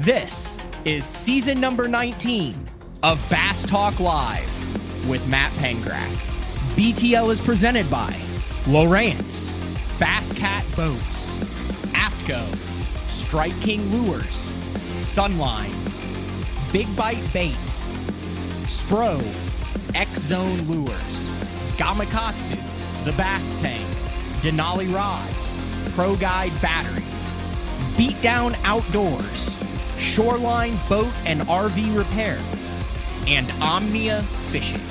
This is season number 19 of Bass Talk Live with Matt Pengrak. BTL is presented by Lowrance, Bass Cat Boats, Aftco, Strike King Lures, Sunline, Big Bite Baits, Spro, X-Zone Lures, Gamakatsu, The Bass Tank, Denali Rods, Pro Guide Batteries, Beatdown Outdoors, Shoreline Boat and RV Repair, and Omnia Fishing.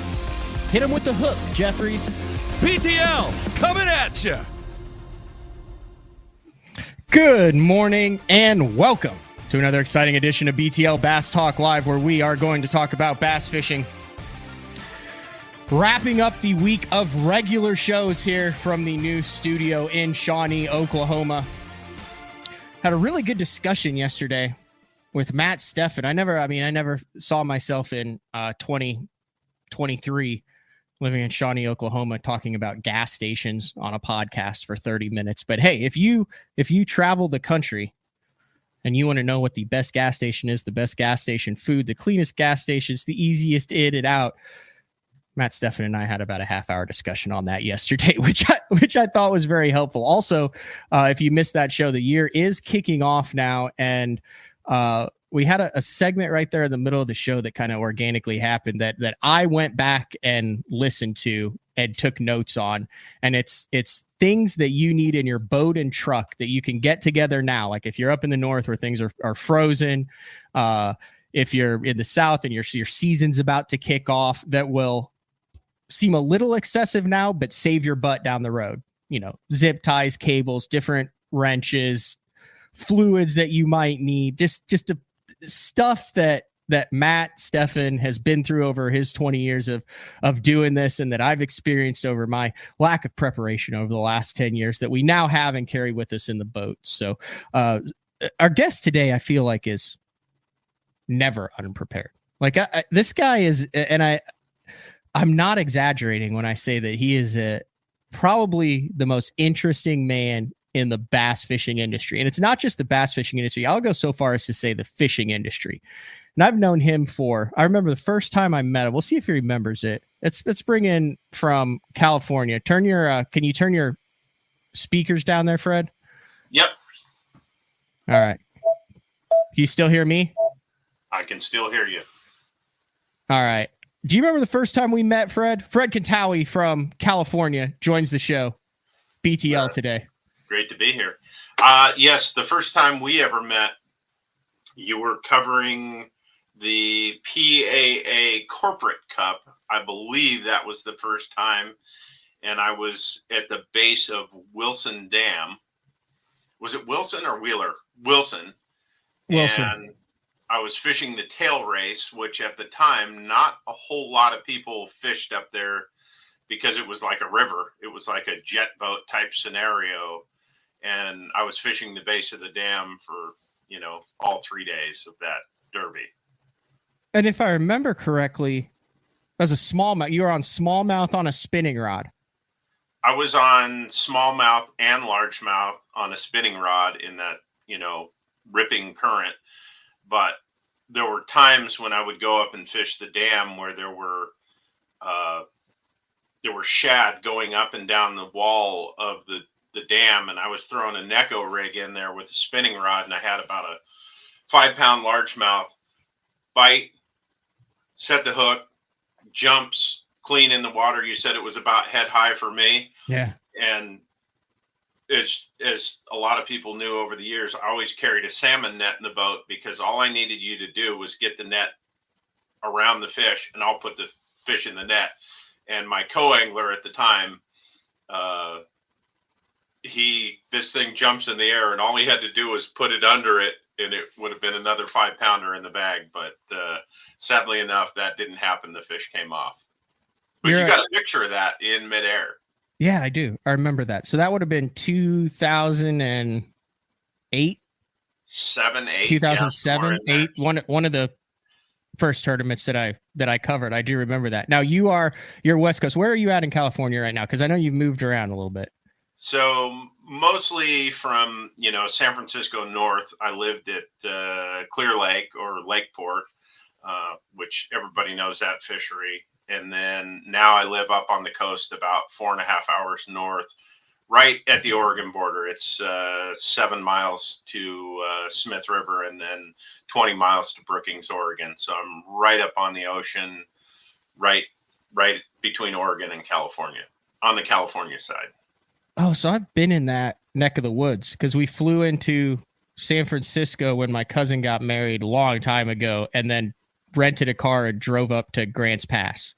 Hit him with the hook, Jeffries. BTL coming at you. Good morning and welcome to another exciting edition of BTL Bass Talk Live, where we are going to talk about bass fishing. Wrapping up the week of regular shows here from the new studio in Shawnee, Oklahoma. Had a really good discussion yesterday with Matt Steffen. I never saw myself in 2023 living in Shawnee, Oklahoma, talking about gas stations on a podcast for 30 minutes. But hey, if you travel the country and you want to know what the best gas station is, the best gas station food, the cleanest gas stations, the easiest in and out, Matt Steffen and I had about a half-hour discussion on that yesterday, which I thought was very helpful. Also, if you missed that show, the year is kicking off now, and we had a segment right there in the middle of the show that kind of organically happened that I went back and listened to and took notes on, and it's things that you need in your boat and truck that you can get together now. Like if you're up in the north where things are frozen, if you're in the south and your season's about to kick off, that will seem a little excessive now, but save your butt down the road. You know, zip ties, cables, different wrenches, fluids that you might need, just the stuff that Matt Steffen has been through over his 20 years of doing this, and that I've experienced over my lack of preparation over the last 10 years that we now have and carry with us in the boat. So our guest today, I feel like, is never unprepared. Like this guy is, and I'm not exaggerating when I say that he is probably the most interesting man in the bass fishing industry. And it's not just the bass fishing industry. I'll go so far as to say the fishing industry. And I've known him I remember the first time I met him. We'll see if he remembers it. Let's bring in from California. Can you turn your speakers down there, Fred? Yep. All right. Can you still hear me? I can still hear you. All right. Do you remember the first time we met, Fred? Fred Contaoi from California joins the show. BTL today. Great to be here. Yes, the first time we ever met, you were covering the PAA Corporate Cup. I believe that was the first time. And I was at the base of Wilson Dam. Was it Wilson or Wheeler? Wilson. And I was fishing the tail race, which at the time, not a whole lot of people fished up there because it was like a river. It was like a jet boat type scenario. And I was fishing the base of the dam for, all 3 days of that derby. And if I remember correctly, that was a smallmouth. You were on smallmouth on a spinning rod. I was on smallmouth and largemouth on a spinning rod in that, ripping current. But there were times when I would go up and fish the dam where there were shad going up and down the wall of the dam, and I was throwing a Neko rig in there with a spinning rod, and I had about a 5-pound largemouth bite, set the hook, jumps clean in the water. You said it was about head high for me. Yeah. And as a lot of people knew over the years, I always carried a salmon net in the boat because all I needed you to do was get the net around the fish, and I'll put the fish in the net. And my co-angler at the time, this thing jumps in the air, and all he had to do was put it under it, and it would have been another 5-pounder in the bag. But sadly enough, that didn't happen. The fish came off. But you got a picture of that in midair. Yeah, I do. I remember that. So that would have been 2008? 2007, 8. One of the first tournaments that I covered. I do remember that. Now you're West Coast. Where are you at in California right now? Because I know you've moved around a little bit. So mostly from, San Francisco north. I lived at Clear Lake or Lakeport, which everybody knows that fishery. And then now I live up on the coast about 4.5 hours north, right at the Oregon border. It's 7 miles to Smith River and then 20 miles to Brookings, Oregon. So I'm right up on the ocean, right between Oregon and California, on the California side. Oh, so I've been in that neck of the woods because we flew into San Francisco when my cousin got married a long time ago and then rented a car and drove up to Grants Pass.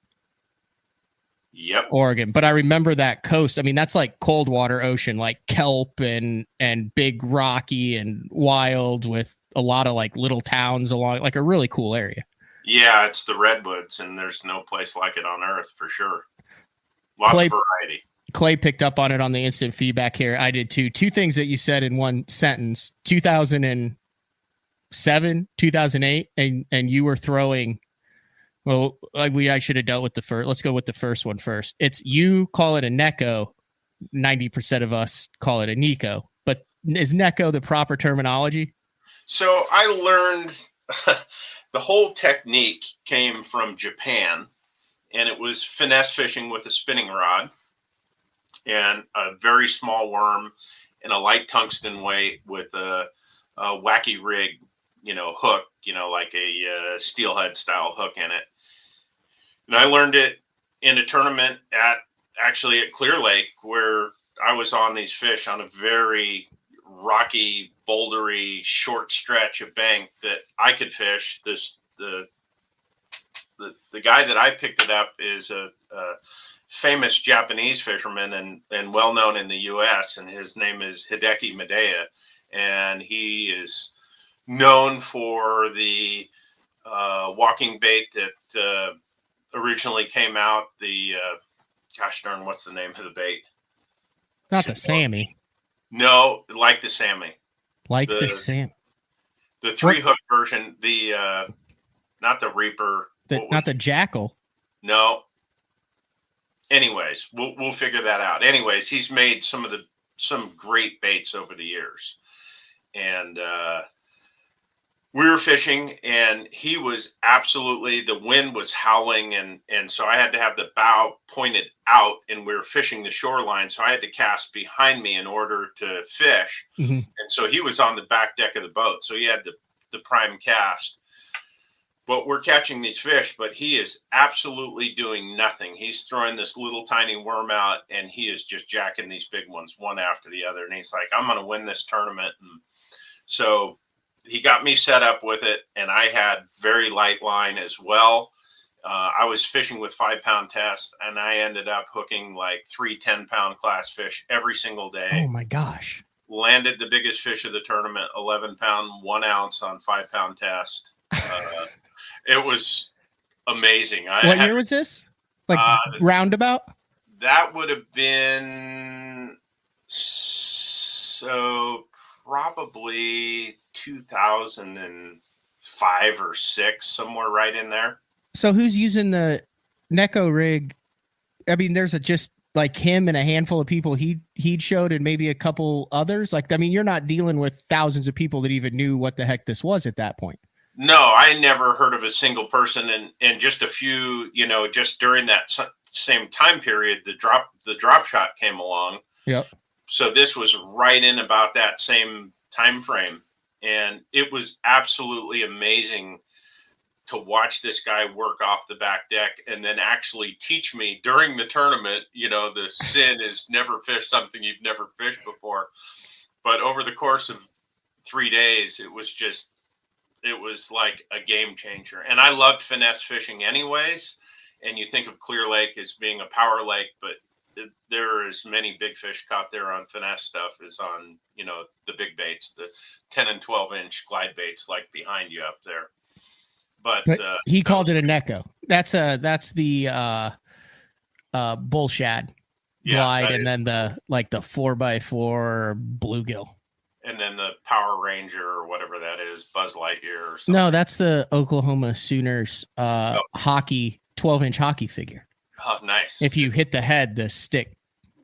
Yep. Oregon. But I remember that coast. I mean, that's like cold water ocean, like kelp and big rocky and wild with a lot of like little towns along, like a really cool area. Yeah, it's the redwoods, and there's no place like it on earth for sure. Lots of variety. Clay picked up on it on the instant feedback here. I did too. Two things that you said in one sentence: 2007, 2008, and you were throwing. Well, I should have dealt with the first. Let's go with the first one first. It's you call it a Neko. 90% of us call it a Nico. But is Neko the proper terminology? So I learned the whole technique came from Japan, and it was finesse fishing with a spinning rod and a very small worm and a light tungsten weight with a wacky rig, hook, like a steelhead style hook in it. And I learned it in a tournament at Clear Lake, where I was on these fish on a very rocky, bouldery, short stretch of bank that I could fish. The guy that I picked it up is a famous Japanese fisherman and well known in the U.S. and his name is Hideki Maeda, and he is known for the walking bait that originally came out. The gosh darn, what's the name of the bait? Not the Sammy. No, like the Sammy. Like the Sam. The 3-hook version. The not the Reaper. Not the Jackal. No. Anyways, we'll figure that out. Anyways, he's made some great baits over the years, and we were fishing, and he was the wind was howling, and so I had to have the bow pointed out, and we were fishing the shoreline, so I had to cast behind me in order to fish. Mm-hmm. And so he was on the back deck of the boat, so he had the prime cast. But we're catching these fish, but he is absolutely doing nothing. He's throwing this little tiny worm out, and he is just jacking these big ones one after the other. And he's like, I'm going to win this tournament. And so he got me set up with it, and I had very light line as well. I was fishing with 5-pound test, and I ended up hooking like 3 10-pound class fish every single day. Oh, my gosh. Landed the biggest fish of the tournament, 11-pound, 1 ounce on 5-pound test. It was amazing. What year was this? Like roundabout? That would have been so probably 2005 or 6, somewhere right in there. So who's using the Neko rig? I mean, there's just like him and a handful of people he'd showed and maybe a couple others. Like, I mean, you're not dealing with thousands of people that even knew what the heck this was at that point. No, I never heard of a single person, and just a few, just during that same time period, the drop shot came along. Yep. So this was right in about that same time frame, and it was absolutely amazing to watch this guy work off the back deck and then actually teach me during the tournament. The sin is never fish something you've never fished before, but over the course of 3 days, it was like a game changer. And I loved finesse fishing anyways. And you think of Clear Lake as being a power lake, but there are as many big fish caught there on finesse stuff as on, the big baits, the 10 and 12 inch glide baits, like behind you up there. But he called it a Neko. That's the bull shad glide, and then the 4x4 bluegill. And then the Power Ranger or whatever that is, Buzz Lightyear or something. No, that's the Oklahoma Sooners hockey 12-inch hockey figure. Oh, nice. If you hit the head, the stick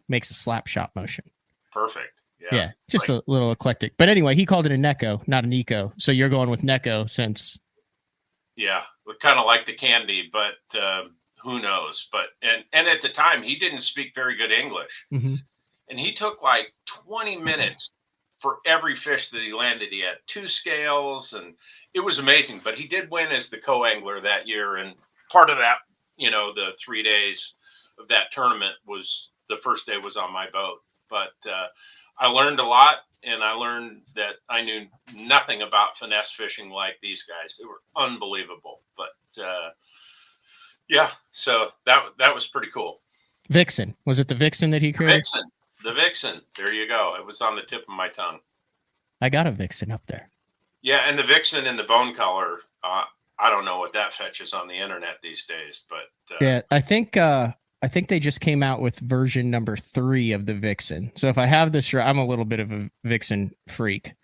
makes a slap shot motion. Perfect. Yeah, just like, a little eclectic. But anyway, he called it a Necco, not an Eco. So you're going with Necco since. Yeah, kind of like the candy, but who knows? But and at the time, he didn't speak very good English. Mm-hmm. And he took like 20 minutes for every fish that he landed. He had 2 scales, and it was amazing. But he did win as the co-angler that year. And part of that, the 3 days of that tournament was the first day was on my boat. But I learned a lot, and I learned that I knew nothing about finesse fishing like these guys. They were unbelievable. But yeah, so that was pretty cool. Vixen. Was it the Vixen that he created? Vixen. The Vixen. There you go. It was on the tip of my tongue. I got a Vixen up there. Yeah, and the Vixen in the bone color, I don't know what that fetches on the internet these days, but yeah, I think they just came out with version number 3 of the Vixen. So if I have this right, I'm a little bit of a Vixen freak.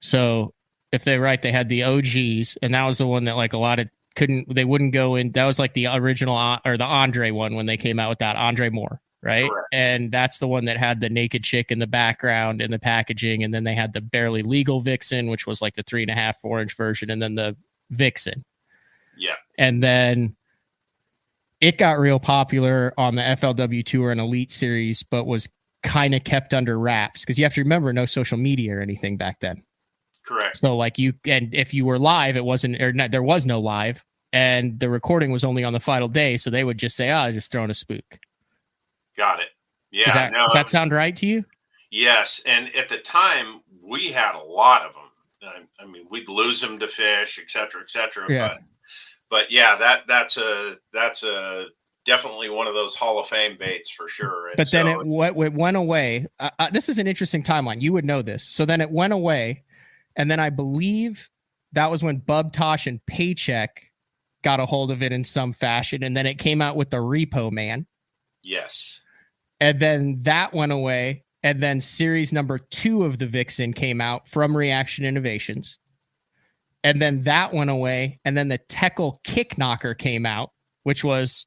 So if they're right, they had the OGs, and that was the one that like a lot of they wouldn't go in. That was like the original or the Andre one when they came out with that Andre Moore. Right. Correct. And that's the one that had the naked chick in the background and the packaging. And then they had the barely legal Vixen, which was like the 3.5, 4-inch version. And then the Vixen. Yeah. And then it got real popular on the FLW Tour and Elite Series, but was kind of kept under wraps because you have to remember no social media or anything back then. Correct. So like and if you were live, it wasn't, or not, there was no live, and the recording was only on the final day. So they would just say, just throwing a spook. Got it. Yeah. Does that sound right to you? Yes. And at the time, we had a lot of them. I mean, we'd lose them to fish, et cetera, et cetera. Yeah. But yeah, that's a definitely one of those Hall of Fame baits for sure. And but then it went away. This is an interesting timeline. You would know this. So then it went away. And then I believe that was when Bub Tosh and Paycheck got a hold of it in some fashion. And then it came out with the Repo Man. Yes. And then that went away. And then series number 2 of the Vixen came out from Reaction Innovations. And then that went away. And then the Teckle Kick Knocker came out, which was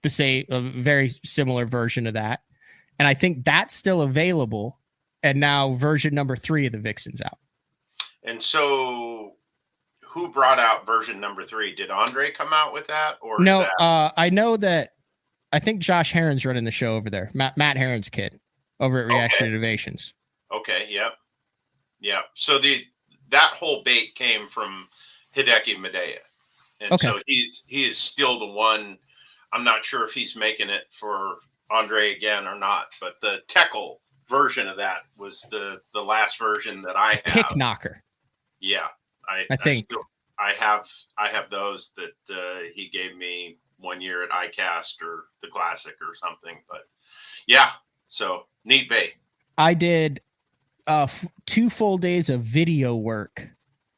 a very similar version of that. And I think that's still available. And now version number 3 of the Vixen's out. And so who brought out version number 3? Did Andre come out with that? Or no, I know that. I think Josh Heron's running the show over there. Matt Heron's kid over at Reaction Innovations. Okay. Yep. Yep. So that whole bait came from Hideki Medea. And so he is still the one. I'm not sure if he's making it for Andre again or not, but the Teckle version of that was the last version that I have. Kick Knocker. Yeah. I think I have those that he gave me one year at iCast or the Classic or something. But yeah, so neat bait. I did 2 full days of video work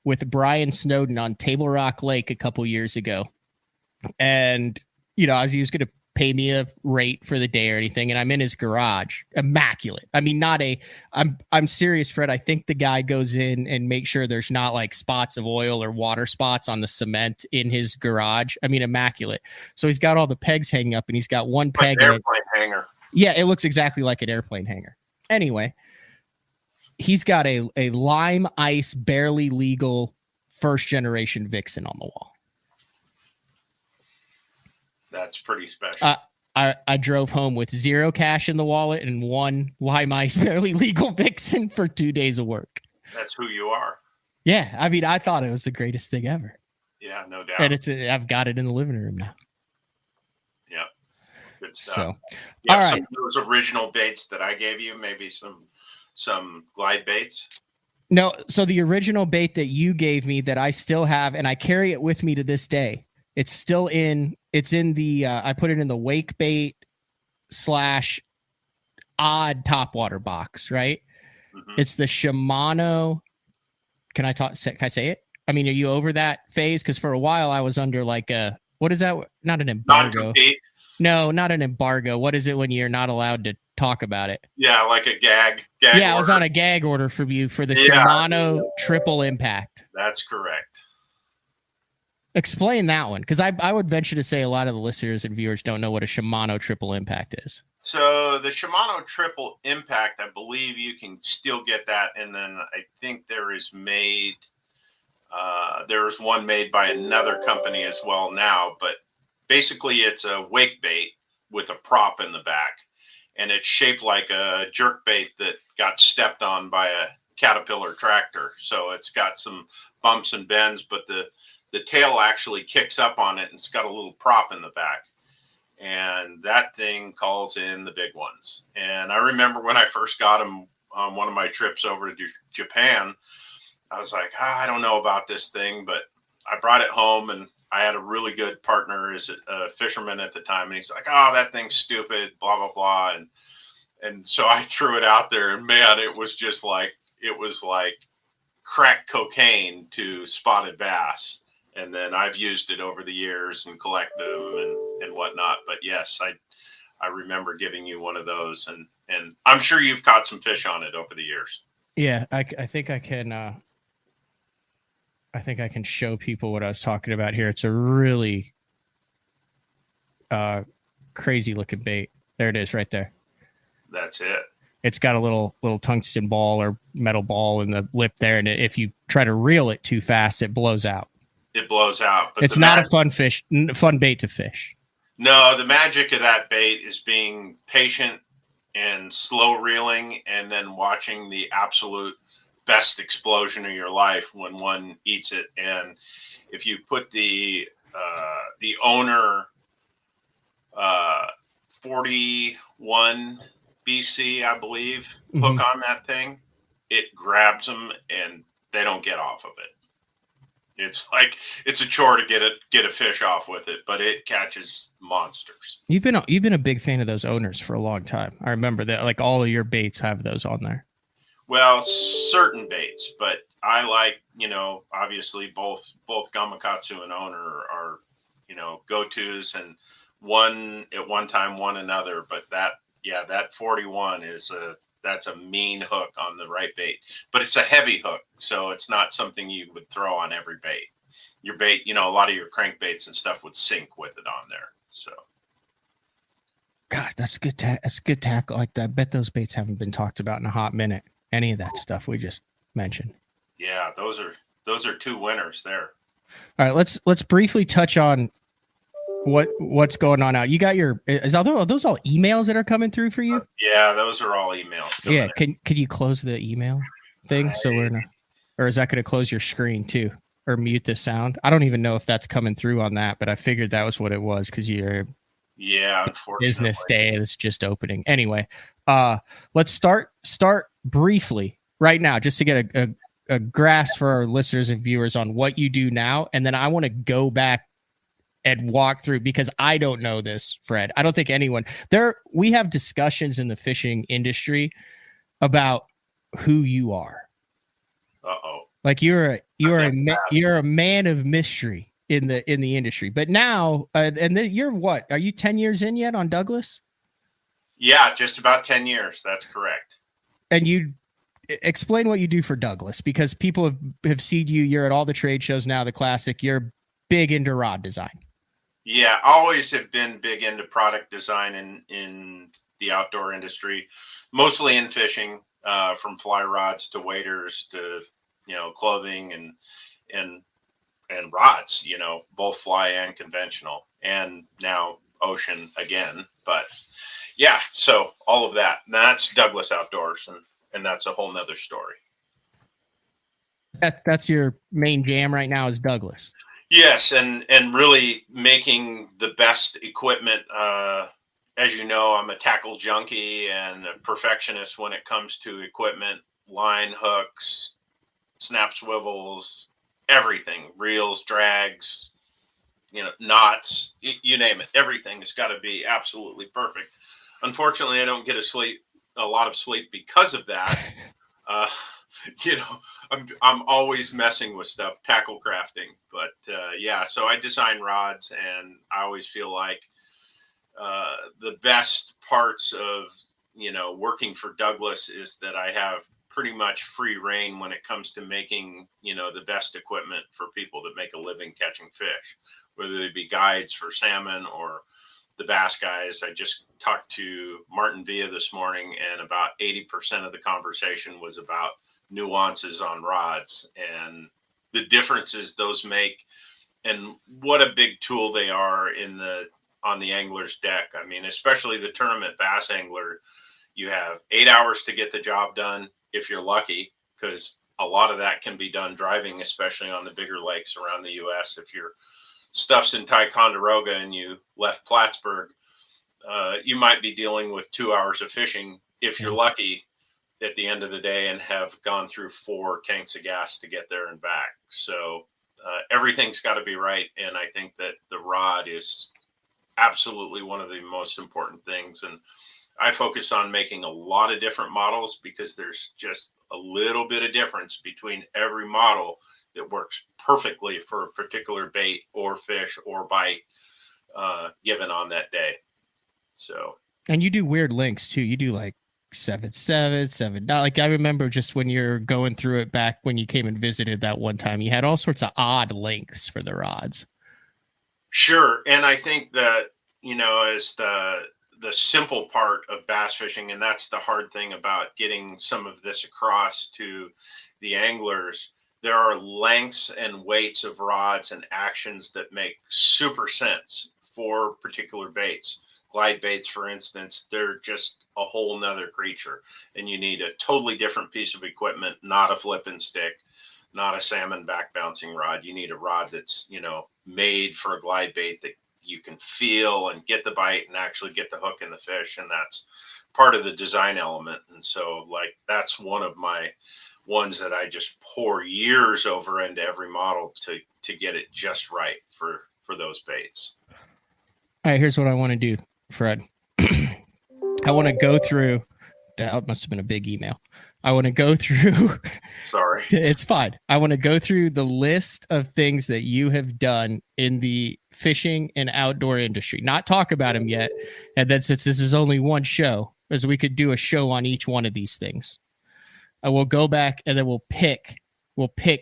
with Brian Snowden on Table Rock Lake a couple years ago. And, he was going to pay me a rate for the day or anything. And I'm in his garage, immaculate. I mean, I'm serious, Fred. I think the guy goes in and makes sure there's not like spots of oil or water spots on the cement in his garage. I mean, immaculate. So he's got all the pegs hanging up, and he's got one peg. Like an airplane hanger. Yeah, it looks exactly like an airplane hanger. Anyway, he's got a lime ice, barely legal first generation Vixen on the wall. That's pretty special. I drove home with 0 cash in the wallet and 1 lime ice, barely legal Vixen for 2 days of work. That's who you are. Yeah, I mean, I thought it was the greatest thing ever. Yeah, no doubt. And I've got it in the living room now. Yeah, good stuff. So, yeah, all right. Some of those original baits that I gave you, maybe some glide baits. No, so the original bait that you gave me that I still have, and I carry it with me to this day. It's in the, I put it in the wake bait / odd topwater box, right? Mm-hmm. It's the Shimano. Can I say it? I mean, are you over that phase? Because for a while I was under like what is that? Not an embargo. Non-compete. No, not an embargo. What is it when you're not allowed to talk about it? Yeah, like a gag yeah, order. I was on a gag order for you for the Shimano Triple Impact. That's correct. Explain that one, because I would venture to say a lot of the listeners and viewers don't know what a Shimano triple impact is. So the Shimano triple impact, I believe you can still get that, and then I think there's one made by another company as well now, but basically it's a wake bait with a prop in the back, and it's shaped like a jerk bait that got stepped on by a Caterpillar tractor. So it's got some bumps and bends, but the tail actually kicks up on it, and it's got a little prop in the back. And that thing calls in the big ones. And I remember when I first got them on one of my trips over to Japan, I was like, I don't know about this thing, but I brought it home, and I had a really good partner as a fisherman at the time. And he's like, oh, that thing's stupid, blah, blah, blah. And so I threw it out there, and man, it was like crack cocaine to spotted bass. And then I've used it over the years and collected them and whatnot. But yes, I remember giving you one of those, and I'm sure you've caught some fish on it over the years. Yeah, I think I can. I think I can show people what I was talking about here. It's a really crazy looking bait. There it is, right there. That's it. It's got a little tungsten ball or metal ball in the lip there, and if you try to reel it too fast, it blows out. It blows out. But it's not a fun bait to fish. No, the magic of that bait is being patient and slow reeling, and then watching the absolute best explosion of your life when one eats it. And if you put the owner 41 BC, I believe, hook on that thing, it grabs them and they don't get off of it. It's like it's a chore to get a fish off with it, but it catches monsters. You've been a big fan of those owners for a long time. I remember that, like, all of your baits have those on there. Well, certain baits, but I like, obviously both Gamakatsu and owner are go-tos, and one at one time, one another. But that 41 that's a mean hook on the right bait, but it's a heavy hook, so it's not something you would throw on every bait. Your bait, a lot of your crankbaits and stuff would sink with it on there. So, God, that's good. That's good tackle. Like, I bet those baits haven't been talked about in a hot minute. Any of that stuff we just mentioned. Yeah, those are two winners there. All right, let's briefly touch on what's going on now. You got are those all emails that are coming through for you? Yeah, those are all emails. Yeah, could you close the email thing or is that going to close your screen too, or mute the sound? I don't even know if that's coming through on that, but I figured that was what it was because unfortunately, business day that's just opening. Anyway, let's start briefly right now, just to get a grasp for our listeners and viewers on what you do now, and then I want to go back and walk through, because I don't know this, Fred. I don't think anyone we have discussions in the fishing industry about who you are. Like you're a man of mystery in the industry. But now, you're what? Are you 10 years in yet on Douglas? Yeah, just about 10 years. That's correct. And you explain what you do for Douglas, because people have seen you. You're at all the trade shows now, the Classic. You're big into rod design. Yeah, always have been big into product design in the outdoor industry, mostly in fishing, from fly rods to waders to, clothing and rods, both fly and conventional, and now ocean again. But yeah, so all of that. That's Douglas Outdoors, and that's a whole nother story. That's your main jam right now, is Douglas. Yes, and really making the best equipment. As you know, I'm a tackle junkie and a perfectionist when it comes to equipment, line, hooks, snap swivels, everything, reels, drags, knots, you name it. Everything has got to be absolutely perfect. Unfortunately, I don't get a lot of sleep because of that. I'm always messing with stuff, tackle crafting, but so I design rods, and I always feel like the best parts of working for Douglas is that I have pretty much free reign when it comes to making, the best equipment for people that make a living catching fish, whether they be guides for salmon or the bass guys. I just talked to Martin Villa this morning, and about 80% of the conversation was about nuances on rods and the differences those make, and what a big tool they are on the angler's deck. I mean, especially the tournament bass angler, you have 8 hours to get the job done if you're lucky, because a lot of that can be done driving, especially on the bigger lakes around the U.S. If your stuff's in Ticonderoga and you left Plattsburgh, you might be dealing with 2 hours of fishing if you're lucky at the end of the day, and have gone through 4 tanks of gas to get there and back. So everything's got to be right. And I think that the rod is absolutely one of the most important things. And I focus on making a lot of different models, because there's just a little bit of difference between every model that works perfectly for a particular bait or fish or bite given on that day. So, and you do weird links too. You do like 7.7, 7. Like I remember just when you're going through it back when you came and visited that one time, you had all sorts of odd lengths for the rods. Sure. And I think that, as the simple part of bass fishing, and that's the hard thing about getting some of this across to the anglers, there are lengths and weights of rods and actions that make super sense for particular baits. Glide baits, for instance, they're just a whole nother creature, and you need a totally different piece of equipment, not a flip and stick, not a salmon back bouncing rod. You need a rod that's, made for a glide bait that you can feel and get the bite and actually get the hook in the fish. And that's part of the design element. And so that's one of my ones that I just pour years over into every model to get it just right for those baits. All right, here's what I want to do, Fred. I want to go through, that must have been a big email. I want to go through. Sorry. It's fine. I want to go through the list of things that you have done in the fishing and outdoor industry, not talk about them yet. And then since this is only one show, as we could do a show on each one of these things, I will go back and then we'll pick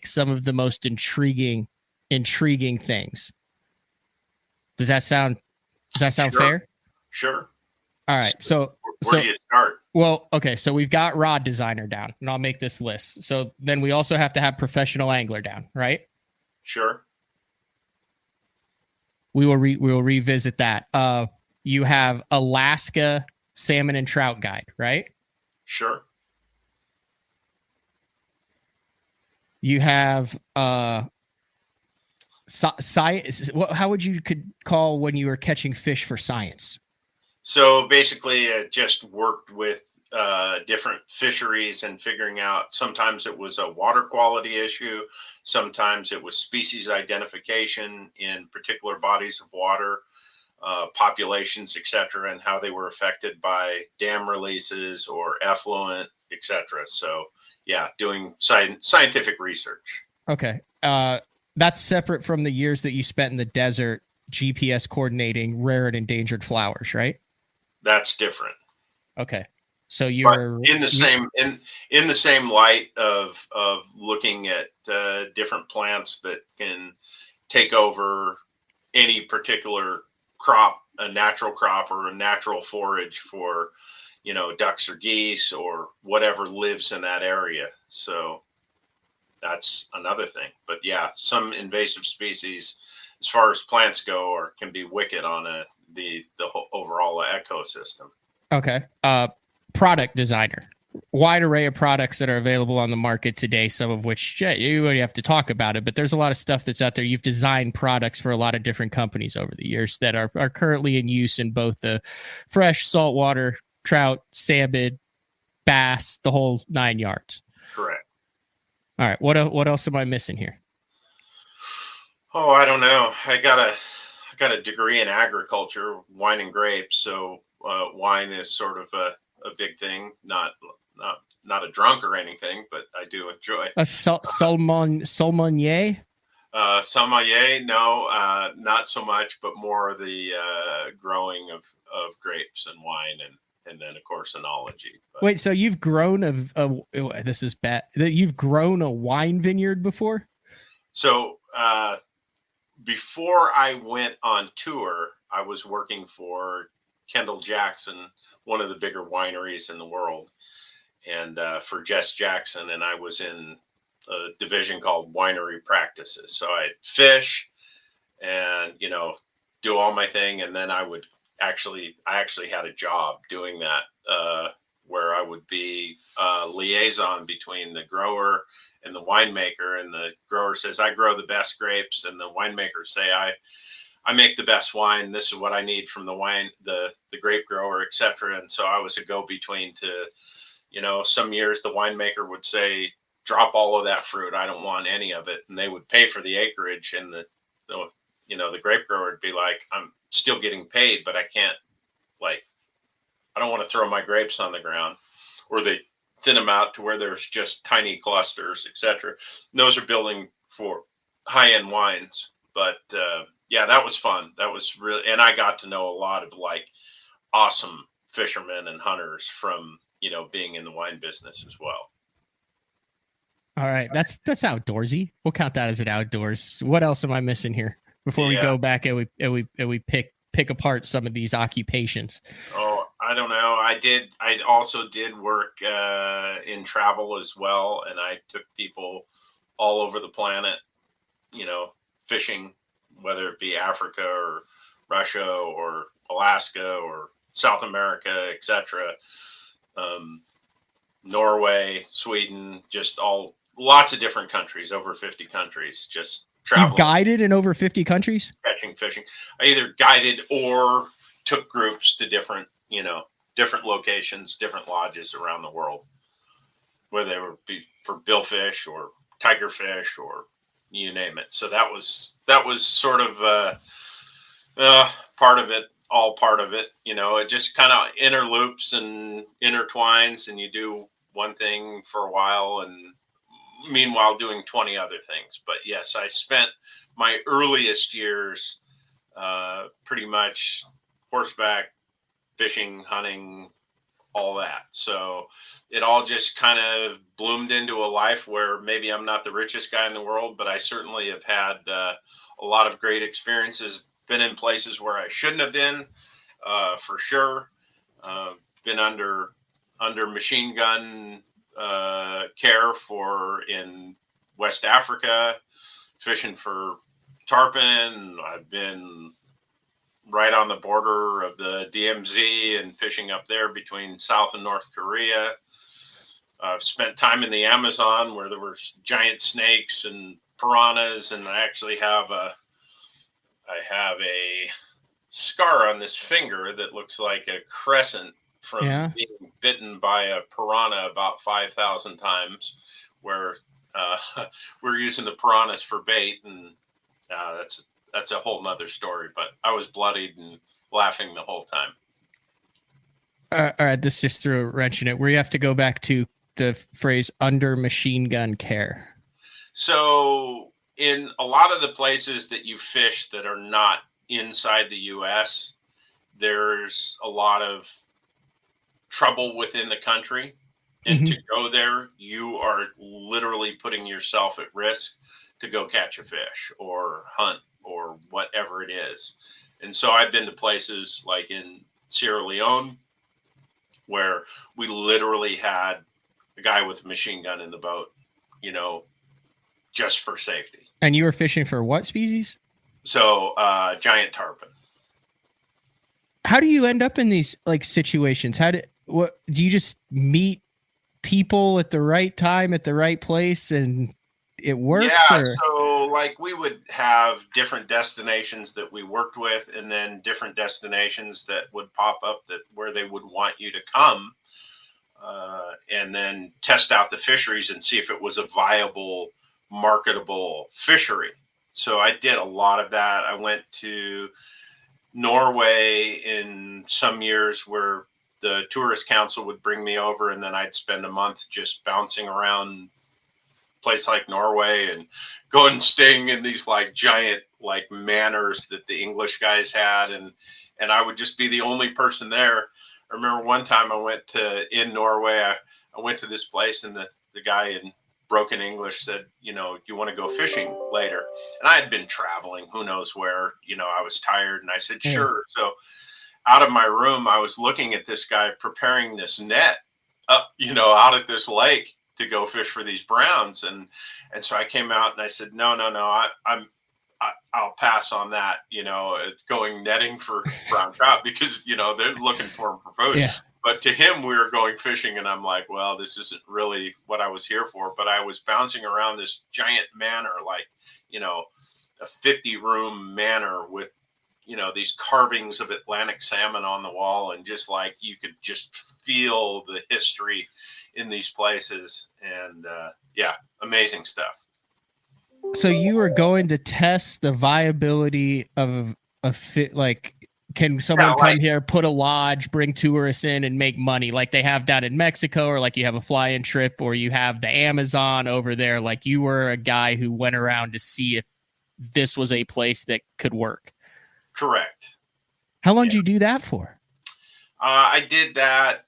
some of the most intriguing things. Does that sound Sure. fair? Sure. All right. So where do you start? Well, okay. So we've got rod designer down, and I'll make this list. So then we also have to have professional angler down, right? Sure. We will revisit that. You have Alaska salmon and trout guide, right? Sure. You have science. How would you could call when you were catching fish for science? So basically, I just worked with different fisheries and figuring out, sometimes it was a water quality issue, sometimes it was species identification in particular bodies of water, populations, etc., and how they were affected by dam releases or effluent, etc. So yeah, doing scientific research. Okay. That's separate from the years that you spent in the desert GPS coordinating rare and endangered flowers, right? That's different. Okay. So you're in the same light of looking at different plants that can take over any particular crop, a natural crop or a natural forage for, ducks or geese or whatever lives in that area. So that's another thing. But yeah, some invasive species, as far as plants go, can be wicked on the whole overall ecosystem. Okay. Product designer, wide array of products that are available on the market today, some of which you already have to talk about it, but there's a lot of stuff that's out there. You've designed products for a lot of different companies over the years that are currently in use in both the fresh, saltwater, trout, salmon, bass, the whole 9 yards. Correct. All right. What else am I missing here? Oh, I don't know. I got a degree in agriculture, wine and grapes. So wine is sort of a big thing. Not a drunk or anything, but I do enjoy. A sommelier? Sommelier, no, not so much, but more the growing of grapes and wine and then of course enology. But, Wait, so you've grown this is bad. That you've grown a wine vineyard before? So before I went on tour, I was working for Kendall Jackson, one of the bigger wineries in the world, and for Jess Jackson, and I was in a division called winery practices. So I'd fish and, do all my thing. And then I actually had a job doing that, where I would be a liaison between the grower and the winemaker. And the grower says, I grow the best grapes. And the winemakers say, I make the best wine. This is what I need from the wine, the grape grower, etc. And so I was a go-between to, some years the winemaker would say, drop all of that fruit. I don't want any of it. And they would pay for the acreage. And the grape grower would be like, I'm still getting paid, but I can't, I don't want to throw my grapes on the ground. Or they thin them out to where there's just tiny clusters, etc. Those are building for high-end wines. But yeah, that was fun. That was really, and I got to know a lot of awesome fishermen and hunters from, being in the wine business as well. All right, that's outdoorsy. We'll count that as an outdoors. What else am I missing here before we go back and we pick apart some of these occupations? Oh, I don't know. I also did work in travel as well, and I took people all over the planet, fishing, whether it be Africa or Russia or Alaska or South America, etc. Norway, Sweden, just lots of different countries, over 50 countries, just traveling. You've guided in over 50 countries? Catching, fishing. I either guided or took groups to different locations, different lodges around the world, whether they were for billfish or tigerfish or you name it. So that was sort of part of it, all part of it. It just kind of interloops and intertwines, and you do one thing for a while and meanwhile doing 20 other things. But yes, I spent my earliest years pretty much horseback, fishing, hunting, all that. So it all just kind of bloomed into a life where maybe I'm not the richest guy in the world, but I certainly have had a lot of great experiences, been in places where I shouldn't have been, for sure. Been under machine gun care in West Africa, fishing for tarpon. I've been right on the border of the DMZ and fishing up there between South and North Korea. I've spent time in the Amazon where there were giant snakes and piranhas, and I actually have a scar on this finger that looks like a crescent from being bitten by a piranha about 5,000 times, where we're using the piranhas for bait, and that's a whole nother story. But I was bloodied and laughing the whole time. All right, this just threw a wrench in it. Where you have to go back to the phrase "under machine gun care." So in a lot of the places that you fish that are not inside the U.S., there's a lot of trouble within the country. And to go there, you are literally putting yourself at risk to go catch a fish or hunt or whatever it is. And so I've been to places like in Sierra Leone where we literally had a guy with a machine gun in the boat, just for safety. And you were fishing for what species? So giant tarpon. How do you end up in these situations? Do you just meet people at the right time at the right place and it works? Yeah, so we would have different destinations that we worked with, and then different destinations that would pop up where they would want you to come, and then test out the fisheries and see if it was a viable, marketable fishery. So I did a lot of that. I went to Norway in some years where the tourist council would bring me over, and then I'd spend a month just bouncing around a place like Norway and going and staying in these giant manors that the English guys had, and I would just be the only person there. I remember one time I went in Norway, I went to this place, and the guy in broken English said, do you want to go fishing later? And I had been traveling, who knows where, I was tired, and I said, sure. So out of my room, I was looking at this guy preparing this net up, out at this lake to go fish for these browns. And so I came out and I said, no, I'll pass on that, going netting for brown trout, because, they're looking for them for food. Yeah. But to him, we were going fishing, and I'm like, well, this isn't really what I was here for. But I was bouncing around this giant manor, like, a 50-room manor with, these carvings of Atlantic salmon on the wall. And just like, you could just feel the history in these places. And amazing stuff. So you were going to test the viability of a fit, like, can someone come here, put a lodge, bring tourists in, and make money like they have down in Mexico, or like you have a fly-in trip, or you have the Amazon over there? Like, you were a guy who went around to see if this was a place that could work. Correct. How long did you do that for? I did that.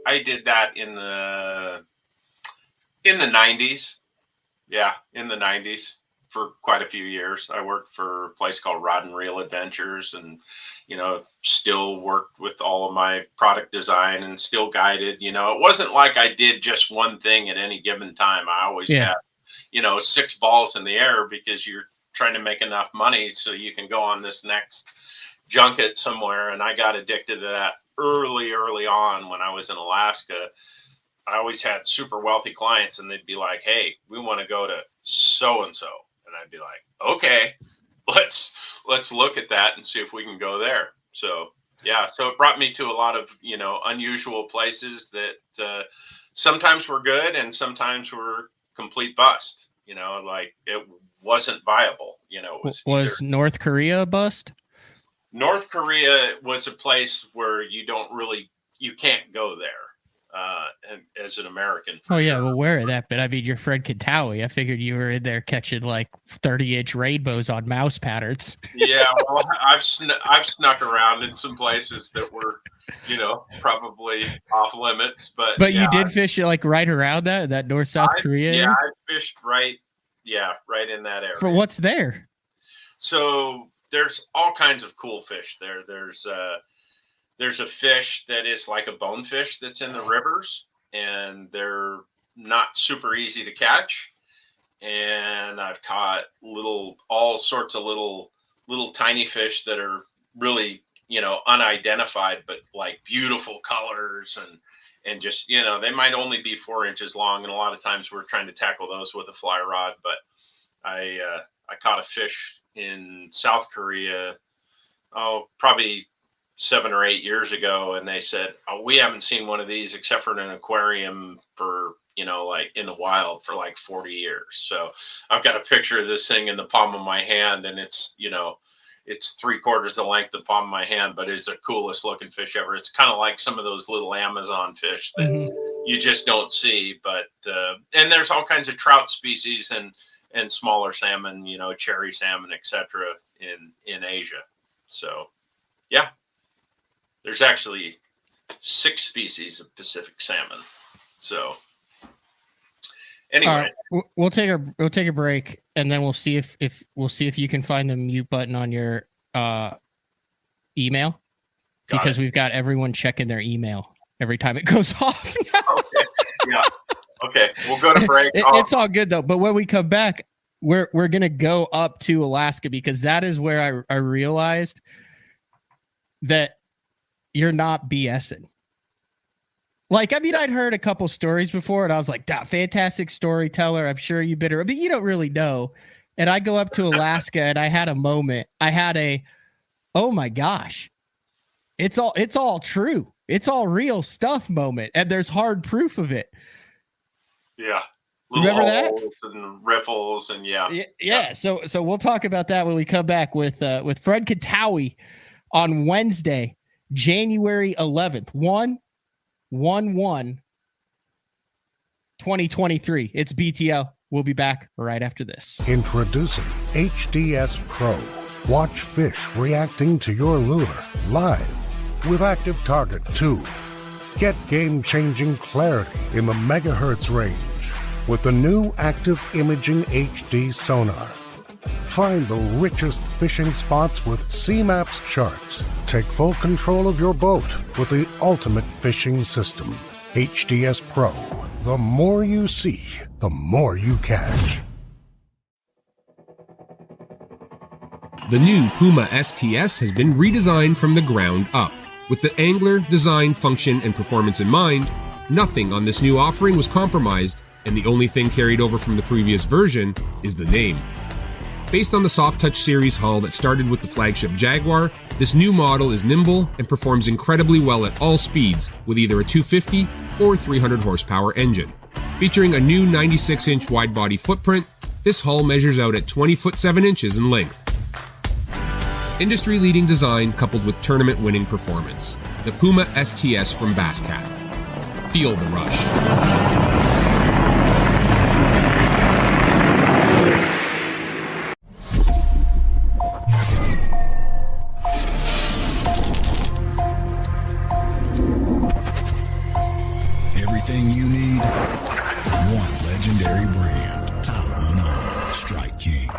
I did that in the 90s. Yeah, in the 90s. For quite a few years. I worked for a place called Rod and Reel Adventures, and, still worked with all of my product design and still guided. It wasn't like I did just one thing at any given time. I always had, 6 balls in the air, because you're trying to make enough money so you can go on this next junket somewhere. And I got addicted to that early on when I was in Alaska. I always had super wealthy clients, and they'd be like, hey, we want to go to so-and-so. And I'd be like, okay, let's look at that and see if we can go there. So, so it brought me to a lot of, unusual places that sometimes were good and sometimes were complete bust, like it wasn't viable. Was North Korea a bust? North Korea was a place where you can't go there. As an American. Oh yeah, well, aware of that, but I mean, you're Fred Contaoi. I figured you were in there catching like 30-inch rainbows on mouse patterns. Yeah, well, I've snuck around in some places that were, probably off limits, but you did fish like right around that North-South Korea. Yeah, I fished right in that area. For what's there? So there's all kinds of cool fish there. There's a fish that is like a bonefish that's in the rivers, and they're not super easy to catch. And I've caught all sorts of little tiny fish that are really, unidentified, but like beautiful colors and just, they might only be 4 inches long. And a lot of times we're trying to tackle those with a fly rod. But I caught a fish in South Korea, probably 7 or 8 years ago, and they said, we haven't seen one of these except for in an aquarium for, like in the wild for like 40 years. So I've got a picture of this thing in the palm of my hand, and it's, it's 3/4 the length of the palm of my hand, but it's the coolest looking fish ever. It's kind of like some of those little Amazon fish that you just don't see. But and there's all kinds of trout species and smaller salmon, cherry salmon, etc. in Asia. So yeah. There's actually 6 species of Pacific salmon. So anyway, we'll take a break, and then we'll see if you can find the mute button on your email, because we've got everyone checking their email every time it goes off. Okay. Yeah. Okay. We'll go to break. It's all good though. But when we come back, we're gonna go up to Alaska, because that is where I realized that you're not BSing. Like, I mean, I'd heard a couple stories before, and I was like, fantastic storyteller. I'm sure you've been, but you don't really know. And I go up to Alaska, and I had a moment. I had oh my gosh, it's all true. It's all real stuff moment. And there's hard proof of it. Yeah. Remember that? And riffles and yeah. So we'll talk about that when we come back with Fred Contaoi on Wednesday, January 11th, 1/1/2023. It's BTL. We'll be back right after this. Introducing HDS Pro. Watch fish reacting to your lure live with Active Target 2. Get game-changing clarity in the megahertz range with the new Active Imaging HD sonar. Find the richest fishing spots with CMAP's charts. Take full control of your boat with the ultimate fishing system. HDS Pro. The more you see, the more you catch. The new Puma STS has been redesigned from the ground up. With the angler, design, function, and performance in mind, nothing on this new offering was compromised, and the only thing carried over from the previous version is the name. Based on the Soft Touch series hull that started with the flagship Jaguar, this new model is nimble and performs incredibly well at all speeds with either a 250 or 300 horsepower engine. Featuring a new 96-inch wide-body footprint, this hull measures out at 20 foot 7 inches in length. Industry-leading design coupled with tournament-winning performance. The Puma STS from Basscat. Feel the rush. Everything you need, one legendary brand. Top on Strike King.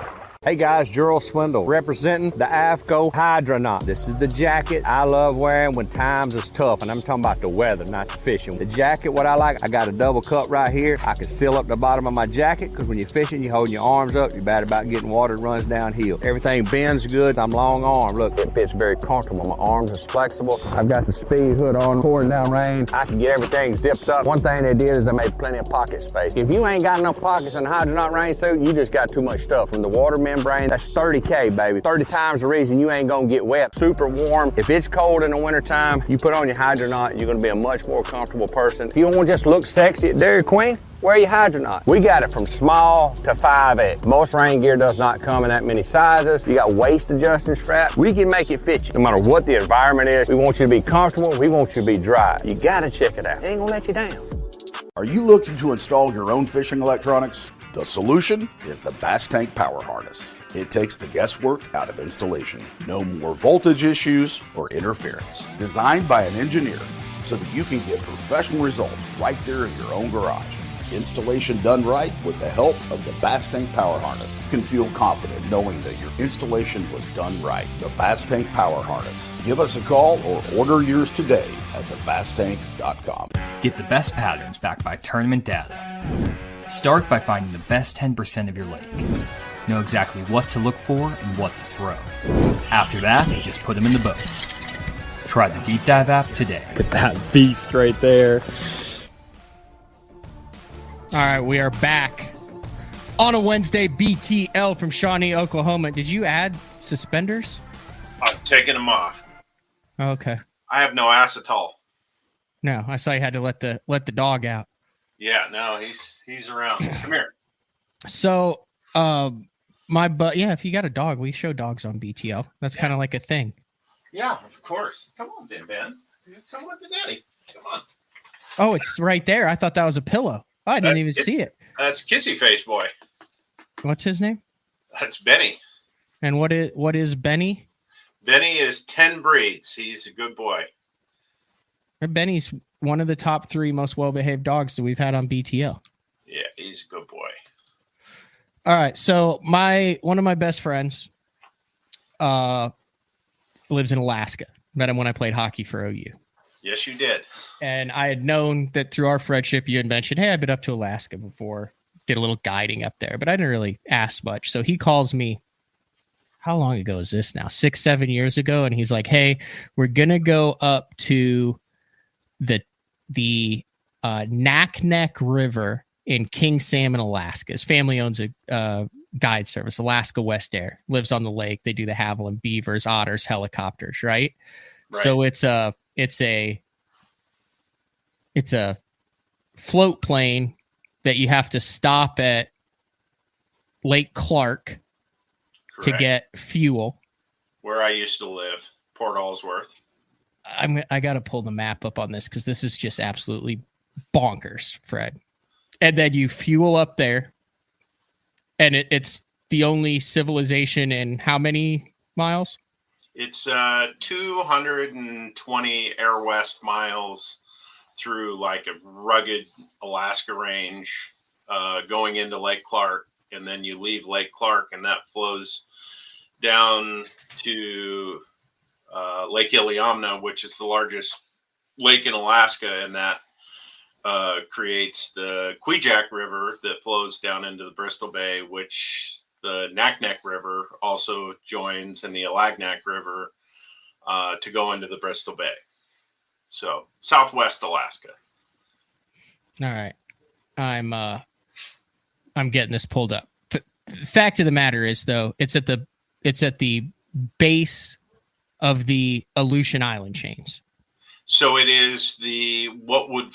Hey guys, Gerald Swindle representing the AFCO Hydronaut. This is the jacket I love wearing when times is tough, and I'm talking about the weather, not the fishing. The jacket, what I like, I got a double cup right here. I can seal up the bottom of my jacket because when you're fishing, you're holding your arms up. You're bad about getting water that runs downhill. Everything bends good. I'm long arm. Look, it fits very comfortable. My arms is flexible. I've got the speed hood on, pouring down rain. I can get everything zipped up. One thing they did is they made plenty of pocket space. If you ain't got enough pockets in the Hydronaut rain suit, you just got too much stuff. From the water membrane, that's 30K, baby. 30 times the reason you ain't gonna get wet. Super warm. If it's cold in the wintertime, you put on your Hydronaut, you're gonna be a much more comfortable person. If you don't want to just look sexy at Dairy Queen, wear your Hydronaut. We got it from small to 5X. Most rain gear does not come in that many sizes. You got waist adjusting straps. We can make it fit you. No matter what the environment is, we want you to be comfortable. We want you to be dry. You gotta check it out. It ain't gonna let you down. Are you looking to install your own fishing electronics? The solution is the Bass Tank Power Harness. It takes the guesswork out of installation. No more voltage issues or interference. Designed by an engineer so that you can get professional results right there in your own garage. Installation done right with the help of the Bass Tank Power Harness. You can feel confident knowing that your installation was done right. The Bass Tank Power Harness. Give us a call or order yours today at thebasstank.com. Get the best patterns backed by tournament data. Start by finding the best 10% of your lake. Know exactly what to look for and what to throw. After that, just put them in the boat. Try the Deep Dive app today. Look at that beast right there. All right, we are back on a Wednesday. BTL from Shawnee, Oklahoma. Did you add suspenders? I'm taking them off. Okay. I have no acetol. No, I saw you had to let the dog out. Yeah, no, he's around. Come here. So, if you got a dog, we show dogs on BTL. That's kind of like a thing. Yeah, of course. Come on, Ben. Come with the daddy. Come on. Oh, it's right there. I thought that was a pillow. Oh, I didn't even see it. That's Kissy Face Boy. What's his name? That's Benny. And what is Benny? Benny is 10 breeds. He's a good boy. Benny's one of the top 3 most well-behaved dogs that we've had on BTL. Yeah, he's a good boy. All right, so one of my best friends lives in Alaska. Met him when I played hockey for OU. Yes, you did. And I had known that through our friendship, you had mentioned, hey, I've been up to Alaska before. Did a little guiding up there, but I didn't really ask much. So he calls me, how long ago is this now? 6-7 years ago. And he's like, hey, we're going to go up to the Naknek River in King Salmon, Alaska. His family owns a guide service, Alaska West Air. Lives on the lake. They do the Haviland, beavers, otters, helicopters, right? So it's a float plane that you have to stop at Lake Clark to get fuel. Where I used to live, Port Ellsworth. I got to pull the map up on this because this is just absolutely bonkers, Fred. And then you fuel up there, and it's the only civilization in how many miles? It's 220 air west miles through like a rugged Alaska range, going into Lake Clark, and then you leave Lake Clark, and that flows down to Lake Iliamna, which is the largest lake in Alaska, and that creates the Kvichak River that flows down into the Bristol Bay, which the Naknek River also joins, and the Alagnak River to go into the Bristol Bay. So Southwest Alaska. All right. I'm getting this pulled up. Fact of the matter is, though, it's at the base of the Aleutian Island chains. So it is what would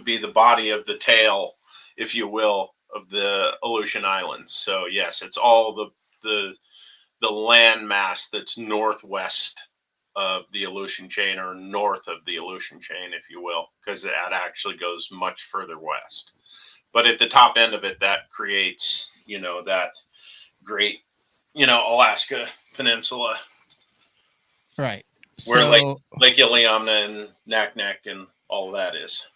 be the body of the tail, if you will, of the Aleutian Islands. So yes, it's all the land mass that's northwest of the Aleutian chain, or north of the Aleutian chain, if you will, because that actually goes much further west. But at the top end of it, that creates, that great, Alaska peninsula. Right. Where Lake Iliamna and Naknek and all of that is.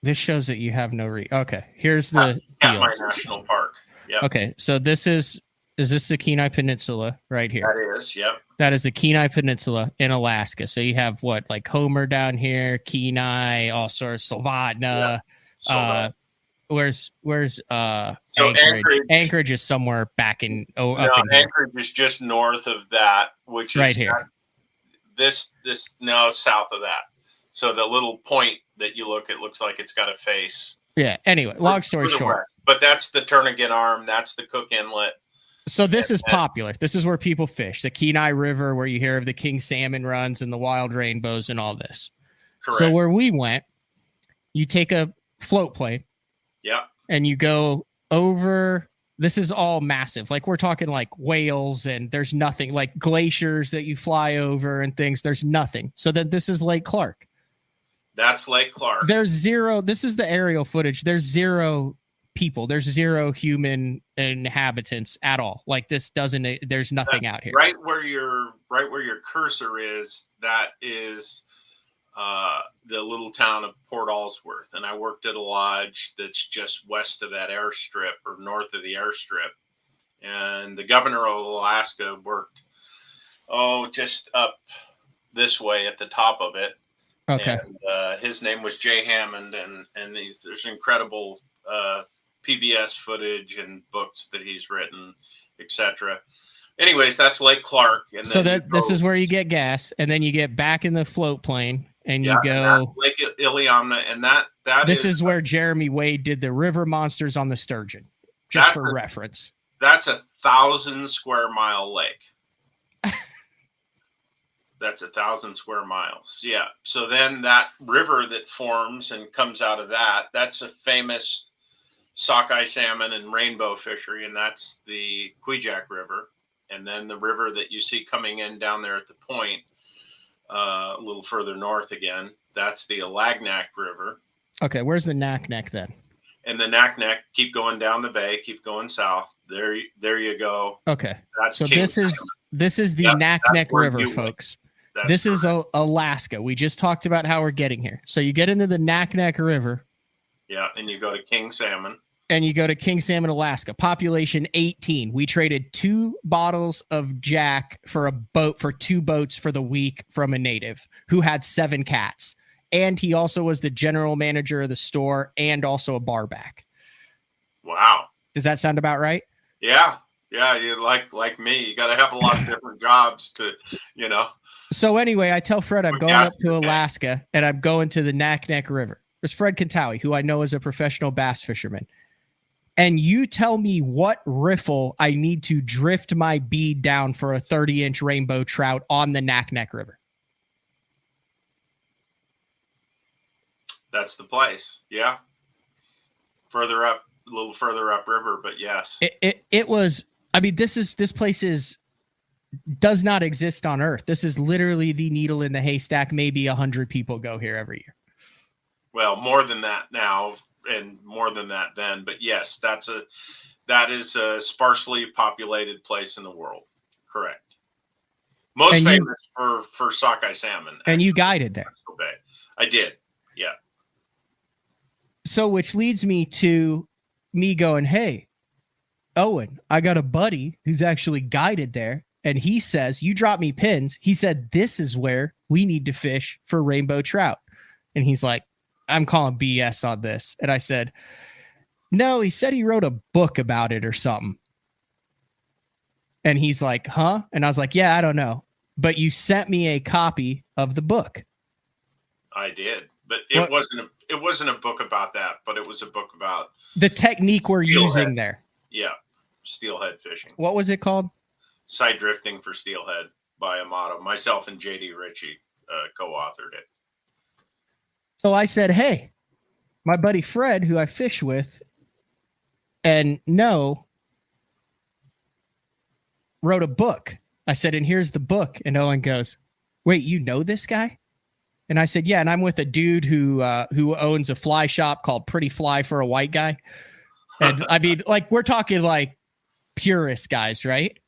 This shows that you have no okay. Here's the deal. My national park. Yeah. Okay, so is this the Kenai Peninsula right here? That is, yep. That is the Kenai Peninsula in Alaska. So you have like Homer down here, Kenai, all sorts, Soldotna. Yeah. Where's so Anchorage? Anchorage is somewhere back in Anchorage is just north of that, which is right here. This south of that. So the little point that you look at looks like it's got a face. Yeah. Anyway, long story short. West. But that's the Turnagain Arm. That's the Cook Inlet. So this is popular. This is where people fish. The Kenai River, where you hear of the king salmon runs and the wild rainbows and all this. Correct. So where we went, you take a float plane. Yeah. And you go over. This is all massive. Like we're talking like whales, and there's nothing like glaciers that you fly over and things. There's nothing. So then this is Lake Clark. That's Lake Clark. There's zero. This is the aerial footage. There's zero people. There's zero human inhabitants at all. Like this doesn't. There's nothing out here. Right where your cursor is. That is the little town of Port Allsworth, and I worked at a lodge that's just west of that airstrip, or north of the airstrip. And the governor of Alaska worked just up this way at the top of it. Okay. And his name was Jay Hammond, and there's incredible PBS footage and books that he's written, etc. Anyways, that's Lake Clark. And so this is where you get gas, and then you get back in the float plane, and you go and Lake Iliamna, and that this is where Jeremy Wade did the river monsters on the sturgeon, just for reference. That's 1,000 square mile lake. That's 1,000 square miles. Yeah. So then that river that forms and comes out of that's a famous sockeye salmon and rainbow fishery, and that's the Kvichak River. And then the river that you see coming in down there at the point, a little further north again, that's the Alagnak River. Okay, where's the Naknek then? And the Naknek, keep going down the bay, keep going south. There you go. Okay. That's so King this is the Naknek River, folks. This is Alaska. We just talked about how we're getting here. So you get into the Naknek River. Yeah, and you go to King Salmon. And you go to King Salmon, Alaska. Population 18. We traded 2 bottles of Jack for 2 boats for the week from a native who had 7 cats. And he also was the general manager of the store and also a bar back. Wow. Does that sound about right? Yeah. Yeah, you like me. You got to have a lot of different jobs to, So anyway, I tell Fred I'm going up to Alaska, and I'm going to the Naknek River. There's Fred Contaoi, who I know is a professional bass fisherman. And you tell me what riffle I need to drift my bead down for a 30-inch rainbow trout on the Naknek River. That's the place. Yeah. A little further up river, but yes. It was, this place does not exist on Earth. This is literally the needle in the haystack. Maybe 100 people go here every year. Well, more than that now, and more than that then. But yes, that is a sparsely populated place in the world. Correct. Most And famous for sockeye salmon. And you guided there. Bay. I did. Yeah. So, which leads me to me going, hey, Owen, I got a buddy who's actually guided there. And he says, you drop me pins. He said, this is where we need to fish for rainbow trout. And he's like, I'm calling BS on this. And I said, no, he said he wrote a book about it or something. And he's like, huh? And I was like, yeah, I don't know. But you sent me a copy of the book. I did. But it wasn't a book about that, but it was a book about the technique we're using there. Yeah. Steelhead fishing. What was it called? Side Drifting for Steelhead by Amato. Myself and JD Ritchie co-authored it. So I said, hey, my buddy Fred, who I fish with and know, wrote a book. I said, and here's the book. And Owen goes, wait, you know this guy? And I said, yeah. And I'm with a dude who owns a fly shop called Pretty Fly for a White Guy. And I mean, like, we're talking like purist guys, right?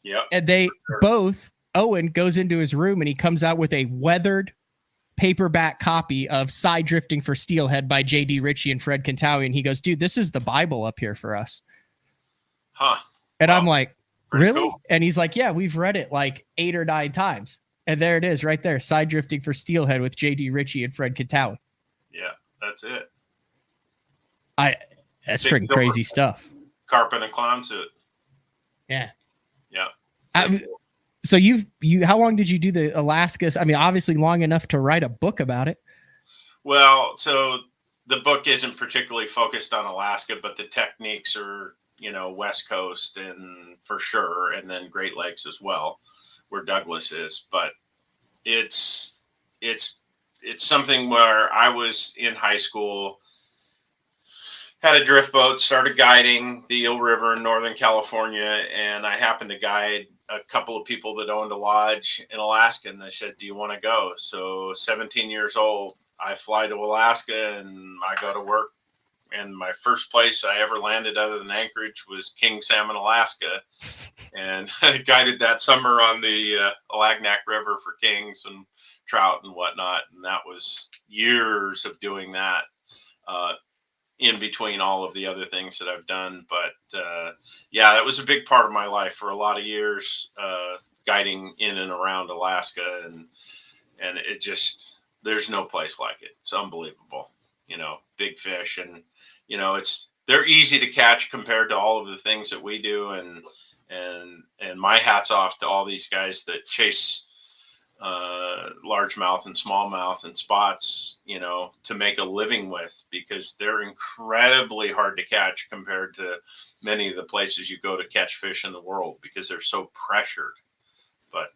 Yeah. And they both, Owen goes into his room and he comes out with a weathered paperback copy of Side Drifting for Steelhead by JD Ritchie and Fred Contaoi. And he goes, dude, this is the Bible up here for us. Huh. And I'm like, really? Cool. And he's like, yeah, we've read it like 8 or 9 times. And there it is right there. Side Drifting for Steelhead with JD Ritchie and Fred Contaoi. Yeah, that's it. That's freaking crazy stuff. Carp and a clown suit. Yeah. Yeah. So how long did you do the Alaska? I mean, obviously long enough to write a book about it. Well, so the book isn't particularly focused on Alaska, but the techniques are, West Coast and for sure. And then Great Lakes as well, where Douglas is. But it's something where I was in high school, had a drift boat, started guiding the Eel River in Northern California, and I happened to guide a couple of people that owned a lodge in Alaska, and they said, do you want to go? So 17 years old, I fly to Alaska, and I go to work, and my first place I ever landed other than Anchorage was King Salmon, Alaska, and I guided that summer on the Alagnac River for kings and trout and whatnot, and that was years of doing that. In between all of the other things that I've done. But yeah, that was a big part of my life for a lot of years, guiding in and around Alaska. And it just, there's no place like it. It's unbelievable, big fish. And, they're easy to catch compared to all of the things that we do. And my hat's off to all these guys that chase largemouth and smallmouth and spots, to make a living with, because they're incredibly hard to catch compared to many of the places you go to catch fish in the world, because they're so pressured. But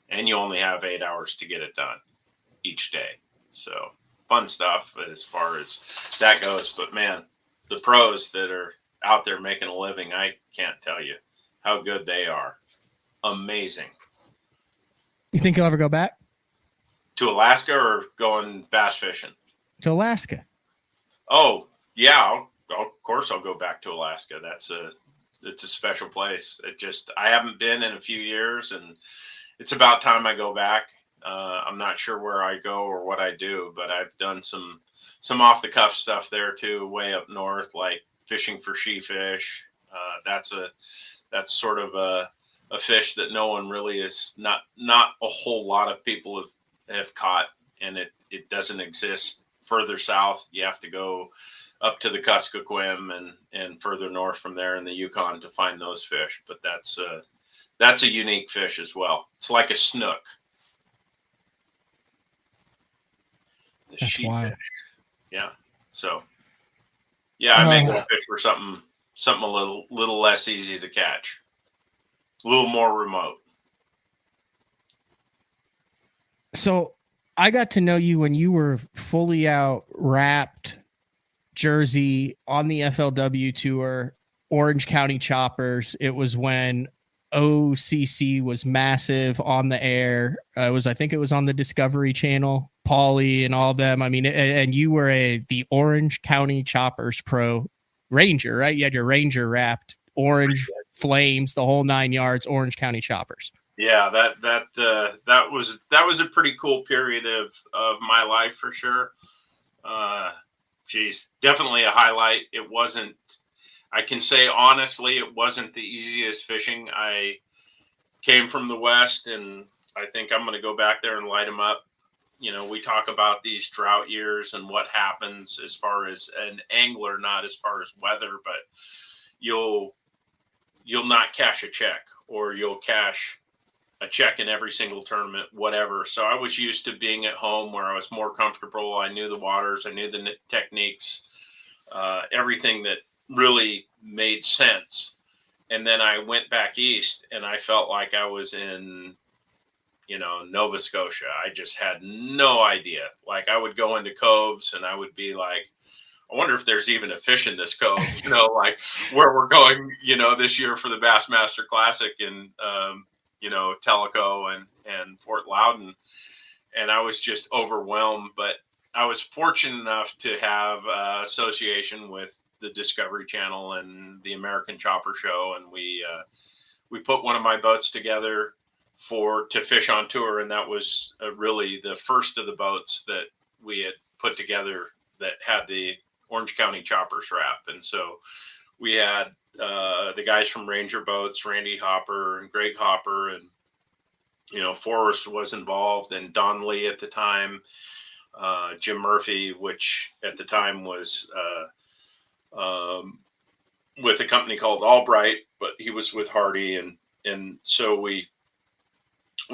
and you only have 8 hours to get it done each day. So fun stuff as far as that goes. But man, the pros that are out there making a living, I can't tell you how good they are. Amazing. You think you'll ever go back to Alaska or going bass fishing? To Alaska. Oh yeah, of course I'll go back to Alaska. It's a special place. I haven't been in a few years, and it's about time I go back. I'm not sure where I go or what I do, but I've done some off the cuff stuff there too, way up north, like fishing for sheefish. That's sort of a fish that no one really is, not a whole lot of people have caught, and it doesn't exist further south. You have to go up to the Kuskokwim and further north from there in the Yukon to find those fish. But that's a unique fish as well. It's like a snook. That's wild. Yeah. So yeah, I make a fish for something a little less easy to catch. A little more remote. So I got to know you when you were fully out wrapped jersey on the FLW Tour, Orange County Choppers. It was when OCC was massive on the air. I think it was on the Discovery Channel, Paulie and all them. I mean, and you were the Orange County Choppers Pro Ranger, right? You had your Ranger wrapped orange flames, the whole 9 yards, Orange County choppers. Yeah, that was a pretty cool period of my life for sure. Definitely a highlight. It wasn't, I can say honestly, it wasn't the easiest fishing. I came from the West, and I think I'm going to go back there and light them up. You know, we talk about these drought years and what happens as far as an angler, not as far as weather, but you'll not cash a check, or you'll cash a check in every single tournament, whatever. So I was used to being at home where I was more comfortable. I knew the waters, I knew the techniques, everything that really made sense. And then I went back east, and I felt like I was in, Nova Scotia. I just had no idea. Like, I would go into coves and I would be like, I wonder if there's even a fish in this cove, like where we're going, this year for the Bassmaster Classic in, Tellico and Fort Loudon. And I was just overwhelmed, but I was fortunate enough to have association with the Discovery Channel and the American Chopper Show. And we put one of my boats together to fish on tour. And that was really the first of the boats that we had put together that had the Orange County Choppers wrap. And so we had the guys from Ranger Boats, Randy Hopper and Greg Hopper, and, Forrest was involved, and Don Lee at the time, Jim Murphy, which at the time was with a company called Albright, but he was with Hardy. And so we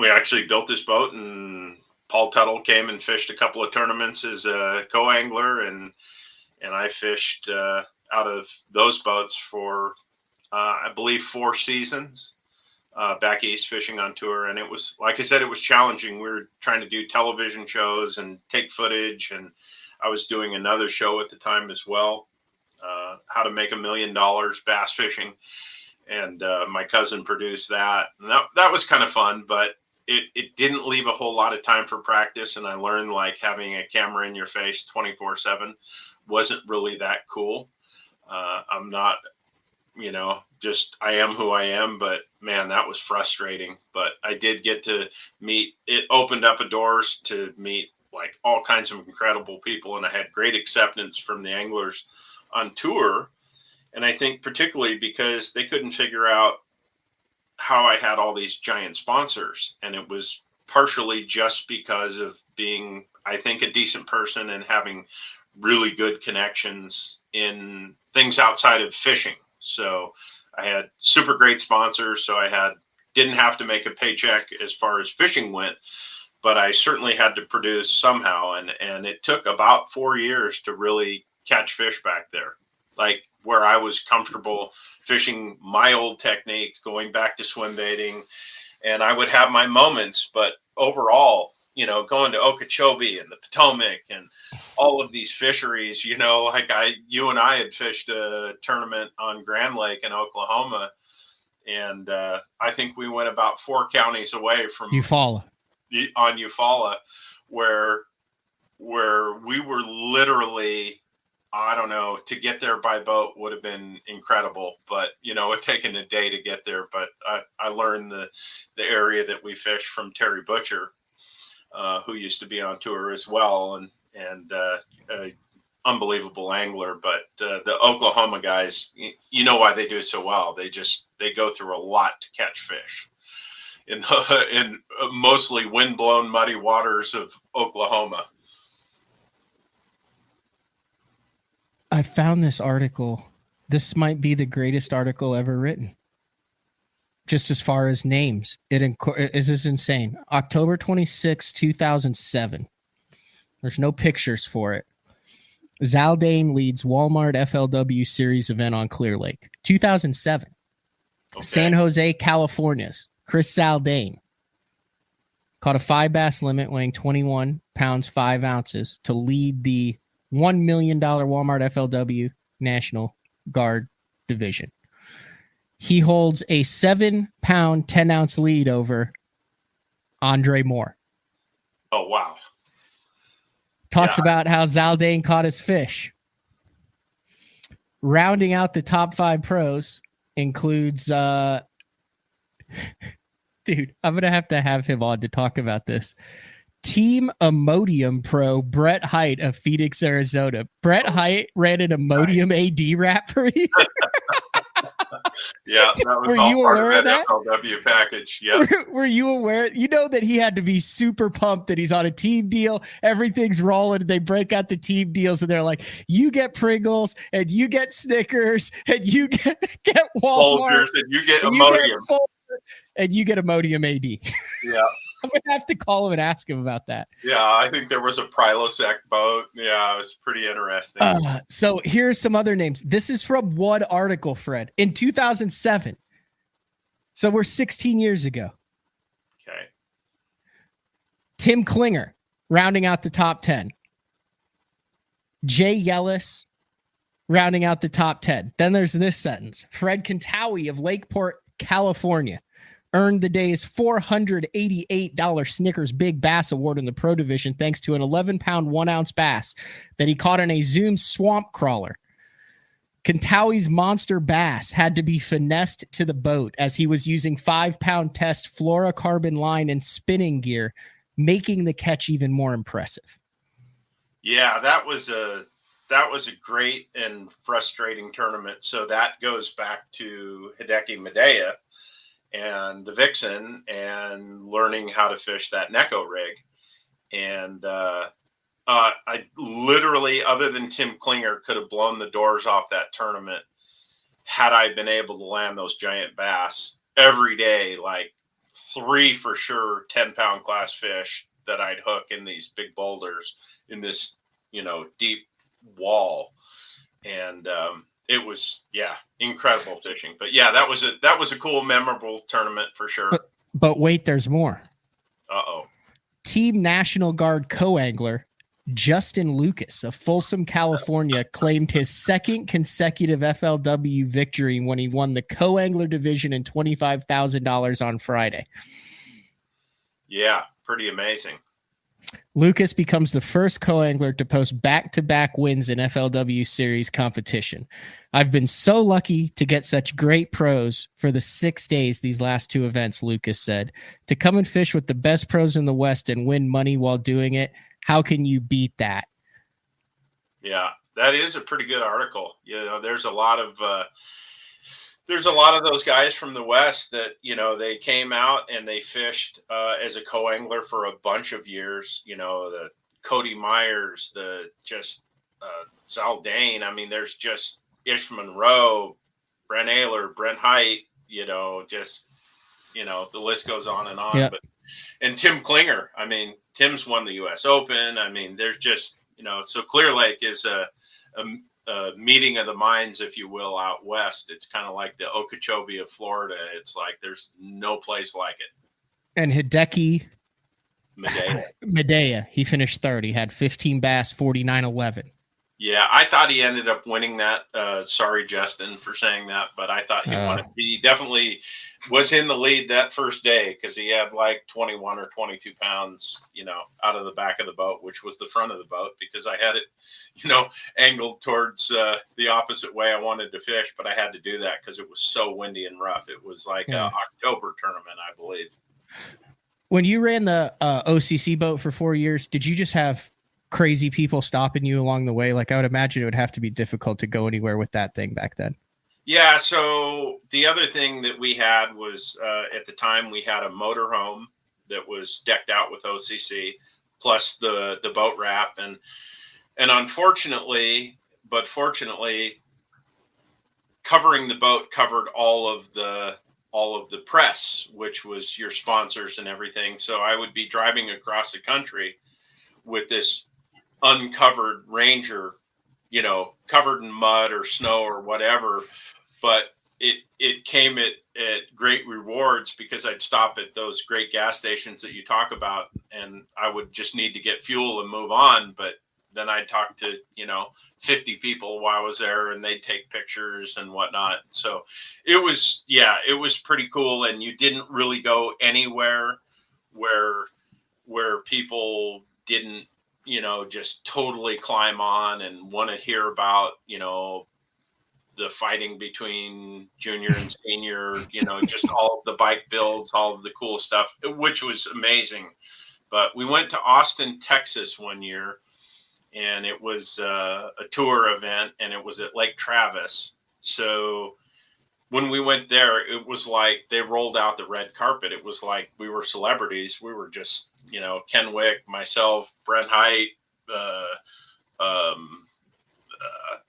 actually built this boat, and Paul Tuttle came and fished a couple of tournaments as a co-angler, and I fished out of those boats for, I believe, 4 seasons back east fishing on tour. And it was, like I said, it was challenging. We were trying to do television shows and take footage, and I was doing another show at the time as well, How to Make $1 Million Bass Fishing. And my cousin produced that. And that was kind of fun, but it didn't leave a whole lot of time for practice. And I learned, like, having a camera in your face 24/7 wasn't really that cool. I'm not, just, I am who I am, but man, that was frustrating. But I did get to it opened up doors to meet like all kinds of incredible people. And I had great acceptance from the anglers on tour. And I think particularly because they couldn't figure out how I had all these giant sponsors. And it was partially just because of being, I think, a decent person and having really good connections in things outside of fishing. So I had super great sponsors. So I didn't have to make a paycheck as far as fishing went, but I certainly had to produce somehow. And it took about 4 years to really catch fish back there, like where I was comfortable fishing my old techniques, going back to swim baiting. And I would have my moments, but overall, going to Okeechobee and the Potomac and all of these fisheries, like you and I had fished a tournament on Grand Lake in Oklahoma. And I think we went about 4 counties away from Eufaula, where we were literally, I don't know, to get there by boat would have been incredible, but it taken a day to get there. But I learned the area that we fished from Terry Butcher, who used to be on tour as well, and unbelievable angler. But the Oklahoma guys, why they do so well. They go through a lot to catch fish in mostly wind-blown muddy waters of Oklahoma. I found this article. This might be the greatest article ever written. Just as far as names, this is insane. October 26, 2007. There's no pictures for it. Zaldane leads Walmart FLW Series event on Clear Lake. 2007. Okay. San Jose, California's Chris Zaldane caught a 5 bass limit weighing 21 pounds, 5 ounces to lead the $1 million Walmart FLW National Guard division. He holds a 7-pound, 10-ounce lead over Andre Moore. Oh, wow. Talks about how Zaldane caught his fish. Rounding out the top 5 pros, includes dude, I'm gonna have him on to talk about this. Team Imodium Pro Brett Height of Phoenix, Arizona. Brett Height ran an Imodium AD wrap for you. Yeah, that was Were all you part aware of of that that? FLW package. Yeah. Were you aware? You know that he had to be super pumped that he's on a team deal. Everything's rolling. They break out the team deals and they're like, you get Pringles and you get Snickers and you get Walmart. Folgers and you get and Imodium. And you get Imodium AD. Yeah. I'm going to have to call him and ask him about that. Yeah, I think there was a Prilosec boat. Yeah, it was pretty interesting. So here's some other names. This is from one article, Fred, in 2007. So we're 16 years ago. Okay. Tim Klinger, rounding out the top 10. Jay Yellis, rounding out the top 10. Then there's this sentence. Fred Contaoi of Lakeport, California, earned the day's $488 Snickers Big Bass Award in the Pro Division thanks to an 11-pound, 1-ounce bass that he caught on a Zoom swamp crawler. Contaoi's monster bass had to be finessed to the boat as he was using 5-pound test fluorocarbon line and spinning gear, making the catch even more impressive. Yeah, that was a great and frustrating tournament. So that goes back to Hideki Medea and the Vixen and learning how to fish that Neko rig. And I literally, other than Tim Klinger, could have blown the doors off that tournament had I been able to land those giant bass every day, like 3 for sure 10-pound class fish that I'd hook in these big boulders in this, deep wall. And it was, incredible fishing. But yeah, that was a cool, memorable tournament for sure. But wait, there's more. Uh-oh. Team National Guard co-angler Justin Lucas of Folsom, California, claimed his second consecutive FLW victory when he won the co-angler division and $25,000 on Friday. Yeah, pretty amazing. Lucas becomes the first co-angler to post back-to-back wins in FLW series competition. I've been so lucky to get such great pros for the 6 days these last 2 events, Lucas said. To come and fish with the best pros in the West and win money while doing it, how can you beat that? Yeah, that is a pretty good article. There's a lot of those guys from the West that, they came out and they fished as a co-angler for a bunch of years, the Cody Myers, Sal Dane. I mean, there's just Ish Monroe, Brent Ayler, Brent Height, the list goes on and on. Yep. And Tim Klinger, I mean, Tim's won the U.S. Open. I mean, there's just, so Clear Lake is a meeting of the minds, if you will, out west. It's kind of like the Okeechobee of Florida. It's like there's no place like it. And Hideki Medea, he finished third. He had 15 bass, 49-11. Yeah, I thought he ended up winning that. Sorry, Justin, for saying that, but I thought he won it. He definitely was in the lead that first day because he had like 21 or 22 pounds, out of the back of the boat, which was the front of the boat because I had it, angled towards the opposite way I wanted to fish, but I had to do that because it was so windy and rough. It was like an October tournament, I believe. When you ran the OCC boat for 4 years, did you just have crazy people stopping you along the way? Like, I would imagine it would have to be difficult to go anywhere with that thing back then. Yeah. So the other thing that we had was at the time we had a motorhome that was decked out with OCC plus the boat wrap. And unfortunately, but fortunately, covering the boat covered all of the press, which was your sponsors and everything. So I would be driving across the country with this uncovered Ranger, covered in mud or snow or whatever, but it came at great rewards because I'd stop at those great gas stations that you talk about and I would just need to get fuel and move on. But then I'd talk to, 50 people while I was there and they'd take pictures and whatnot. So it was pretty cool. And you didn't really go anywhere where people didn't, just totally climb on and want to hear about, the fighting between junior and senior, just all of the bike builds, all of the cool stuff, which was amazing. But we went to Austin, Texas one year, and it was a tour event, and it was at Lake Travis. So when we went there, it was like they rolled out the red carpet. It was like we were celebrities. We were just, Ken Wick, myself, Brent Hite,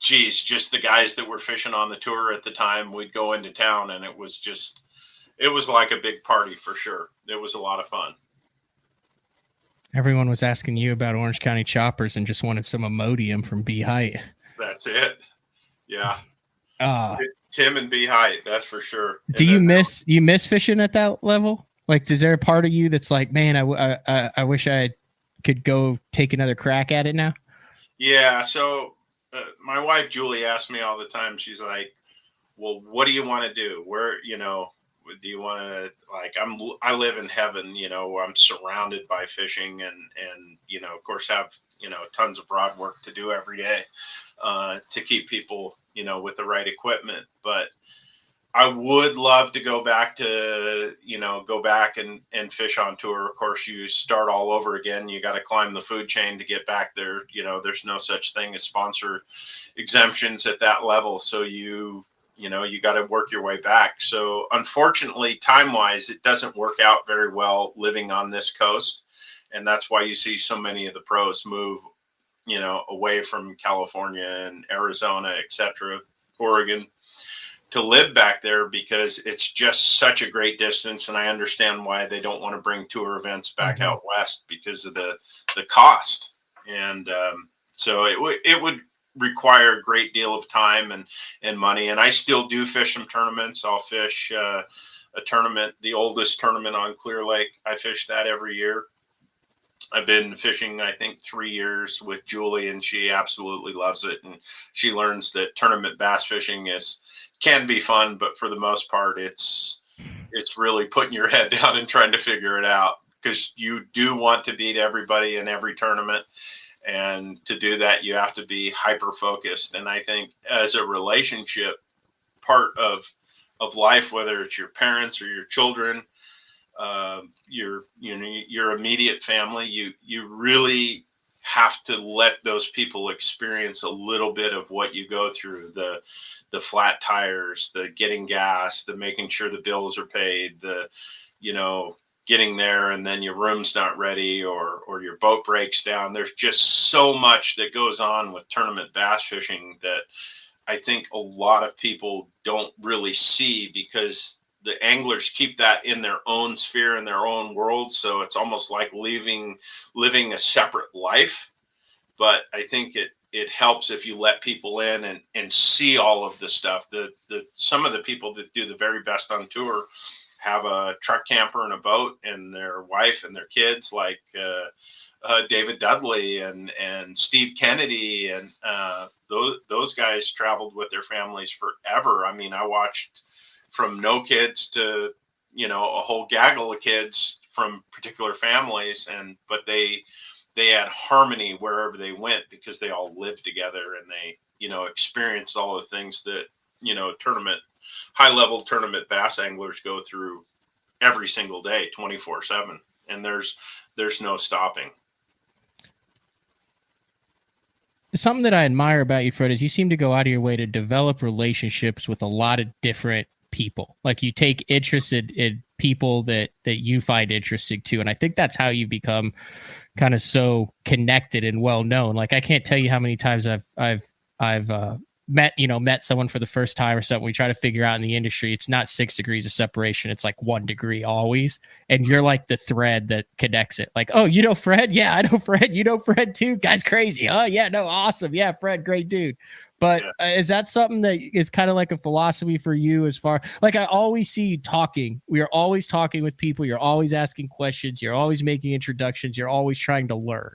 just the guys that were fishing on the tour at the time. We'd go into town, and it was like a big party for sure. It was a lot of fun. Everyone was asking you about Orange County choppers and just wanted some Imodium from B Height. That's it. Yeah. Tim and B Height, that's for sure. Do you miss fishing at that level? Like, is there a part of you that's like, man, I wish I could go take another crack at it now? Yeah. So my wife, Julie, asks me all the time, she's like, well, what do you want to do? Where, do you want to, like, I live in heaven, I'm surrounded by fishing and, of course have, tons of rod work to do every day, to keep people, with the right equipment. But I would love to go back and fish on tour. Of course, you start all over again. You got to climb the food chain to get back there. There's no such thing as sponsor exemptions at that level. So you got to work your way back. So unfortunately, time-wise, it doesn't work out very well living on this coast. And that's why you see so many of the pros move, away from California and Arizona, etc., Oregon, to live back there, because it's just such a great distance. And I understand why they don't want to bring tour events back out west, because of the cost. And so it would require a great deal of time and money. And I still do fish some tournaments. I'll fish a tournament, the oldest tournament on Clear Lake. I fish that every year. I've been fishing, I think, 3 years with Julie, and she absolutely loves it. And she learns that tournament bass fishing can be fun, but for the most part, it's really putting your head down and trying to figure it out, because you do want to beat everybody in every tournament. And to do that, you have to be hyper focused. And I think as a relationship part of life, whether it's your parents or your children, your immediate family, you really have to let those people experience a little bit of what you go through, the flat tires, the getting gas, the making sure the bills are paid, the getting there and then your room's not ready, or your boat breaks down. There's just so much that goes on with tournament bass fishing that I think a lot of people don't really see, because the anglers keep that in their own sphere, in their own world. So it's almost like living a separate life. But I think it helps if you let people in and see all of the stuff. Some of the people that do the very best on tour have a truck camper and a boat and their wife and their kids, like David Dudley and Steve Kennedy. And those guys traveled with their families forever. I mean, I watched from no kids to, a whole gaggle of kids from particular families. But they had harmony wherever they went, because they all lived together and they, experienced all the things that, high-level tournament bass anglers go through every single day, 24/7. And there's no stopping. Something that I admire about you, Fred, is you seem to go out of your way to develop relationships with a lot of different people. Like, you take interest in people that you find interesting too. And I think that's how you become kind of so connected and well known. Like, I can't tell you how many times I've met someone for the first time or something. We try to figure out in the industry, it's not 6 degrees of separation. It's like 1 degree always. And you're like the thread that connects it. Like, oh, you know Fred? Yeah, I know Fred. You know Fred too? Guy's crazy. Oh yeah, no, awesome. Yeah, Fred, great dude. But is that something that is kind of like a philosophy for you, as far like I always see you talking? We are always talking with people. You're always asking questions. You're always making introductions. You're always trying to learn.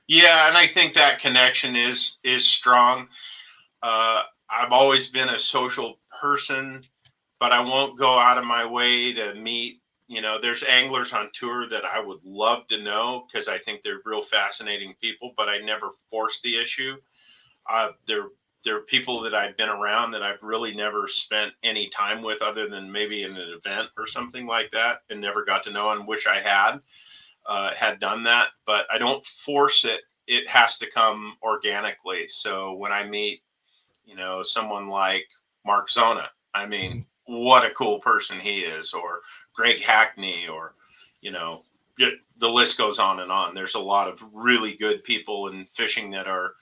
Yeah. And I think that connection is strong. I've always been a social person, but I won't go out of my way to meet, there's anglers on tour that I would love to know, because I think they're real fascinating people, but I never force the issue. They're there are people that I've been around that I've really never spent any time with other than maybe in an event or something like that, and never got to know, and wish I had done that, but I don't force it. It has to come organically. So when I meet, someone like Mark Zona, I mean, what a cool person he is, or Greg Hackney, or, the list goes on and on. There's a lot of really good people in fishing that are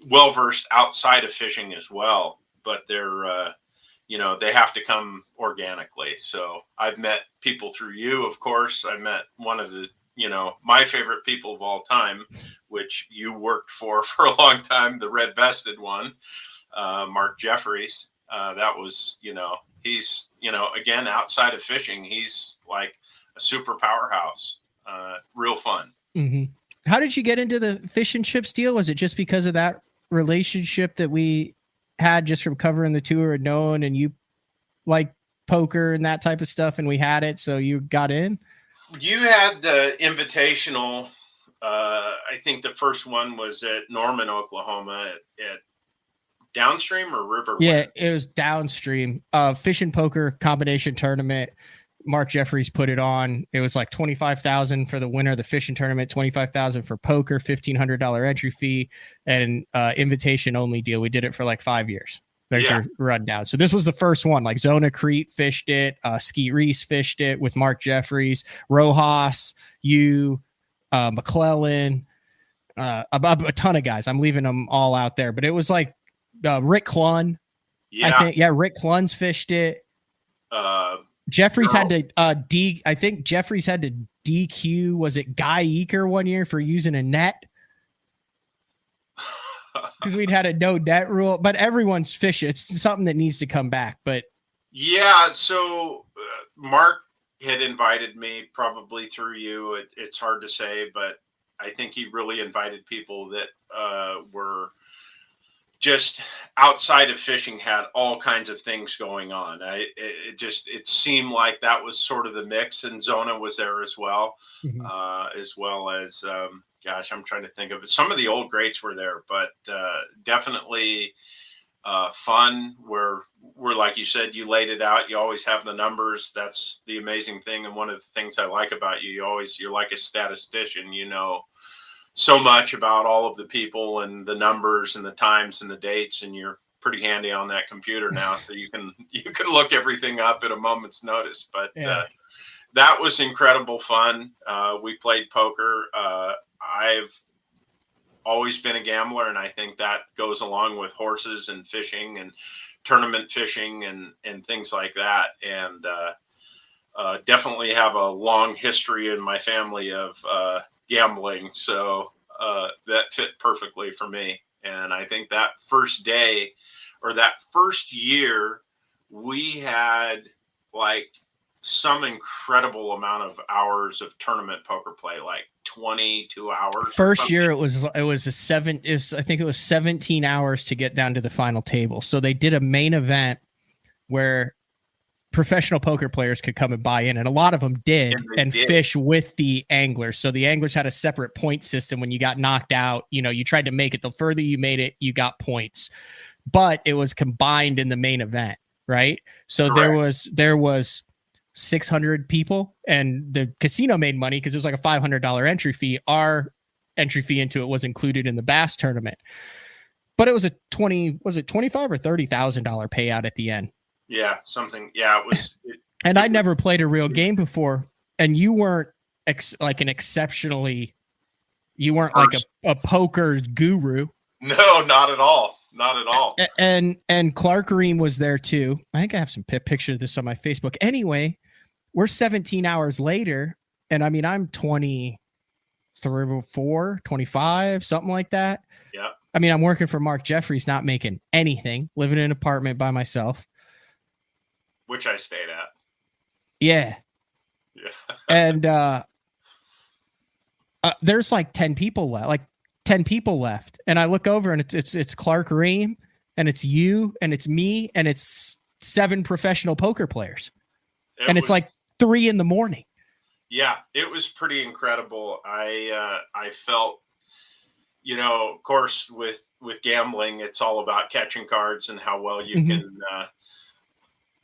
well-versed outside of fishing as well, but they're, they have to come organically. So I've met people through you, of course. I met one of the, my favorite people of all time, which you worked for a long time, the red vested one, Mark Jeffries. That was, he's, again, outside of fishing, he's like a super powerhouse. Real fun. Mm-hmm. How did you get into the fish and chips deal? Was it just because of that relationship that we had just from covering the tour and knowing, and you like poker and that type of stuff, and we had it, so you got in? You had the invitational. I think the first one was at Norman, Oklahoma, at Downstream or River. Yeah, it was Downstream. Fish and poker combination tournament. Mark Jeffries put it on. It was like $25,000 for the winner of the fishing tournament, $25,000 for poker, $1,500 entry fee, and invitation only deal. We did it for like 5 years. There's your rundown. So this was the first one. Like Zona Crete fished it. Skeet Reese fished it with Mark Jeffries, Rojas, you, McClellan, a ton of guys. I'm leaving them all out there, but it was like Rick Clun. Yeah. I think, Rick Clun's fished it. Jeffries had to I think Jeffries had to DQ, was it Guy Eaker one year for using a net? Because we'd had a no net rule, but everyone's fishing. It's something that needs to come back. But yeah, so Mark had invited me, probably through you. It's hard to say, but I think he really invited people that were just outside of fishing, had all kinds of things going on. It seemed like that was sort of the mix, and Zona was there as well, as well as, I'm trying to think of it. Some of the old greats were there, but definitely fun. We're like you said, you laid it out. You always have the numbers. That's the amazing thing. And one of the things I like about you, you're like a statistician, so much about all of the people and the numbers and the times and the dates, and you're pretty handy on that computer now, so you can look everything up at a moment's notice. But that was incredible fun. We played poker. I've always been a gambler, and I think that goes along with horses and fishing and tournament fishing and things like that. And definitely have a long history in my family of gambling, so that fit perfectly for me. And I think that first day, or that first year, we had like some incredible amount of hours of tournament poker play, like 22 hours. First year I think it was 17 hours to get down to the final table. So they did a main event where professional poker players could come and buy in, and a lot of them did, fish with the anglers. So the anglers had a separate point system. When you got knocked out, you tried to make it. The further you made it, you got points, but it was combined in the main event, right? So correct. there was 600 people, and the casino made money because it was like a $500 entry fee. Our entry fee into it was included in the bass tournament, but it was was it $25,000 or $30,000 payout at the end? Yeah, something. Yeah, it was. And I never played a real game before, and you weren't like a poker guru. No, not at all. Not at all. And Clark Ream was there too. I think I have some picture of this on my Facebook. Anyway, we're 17 hours later, and I mean, I'm 24, 25, something like that. Yeah. I mean, I'm working for Mark Jeffries, not making anything, living in an apartment by myself. Which I stayed at. Yeah. Yeah. And there's like 10 people left. And I look over, and it's Clark Ream, and it's you, and it's me, and it's 7 professional poker players. It's like 3 a.m. Yeah, it was pretty incredible. I felt, of course, with gambling, it's all about catching cards and how well you can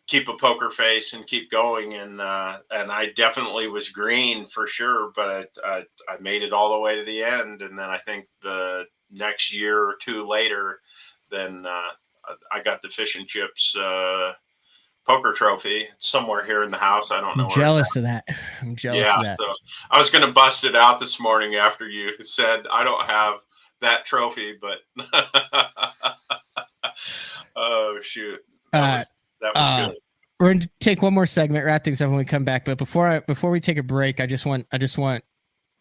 keep a poker face and keep going. And I definitely was green for sure, but I made it all the way to the end. And then I think the next year or two later, then I got the fish and chips poker trophy somewhere here in the house. I don't know. I'm jealous of that. I'm jealous of that. So I was going to bust it out this morning after you said I don't have that trophy, but oh shoot, that was good. We're going to take one more segment, wrap things up when we come back. But before we take a break, I just want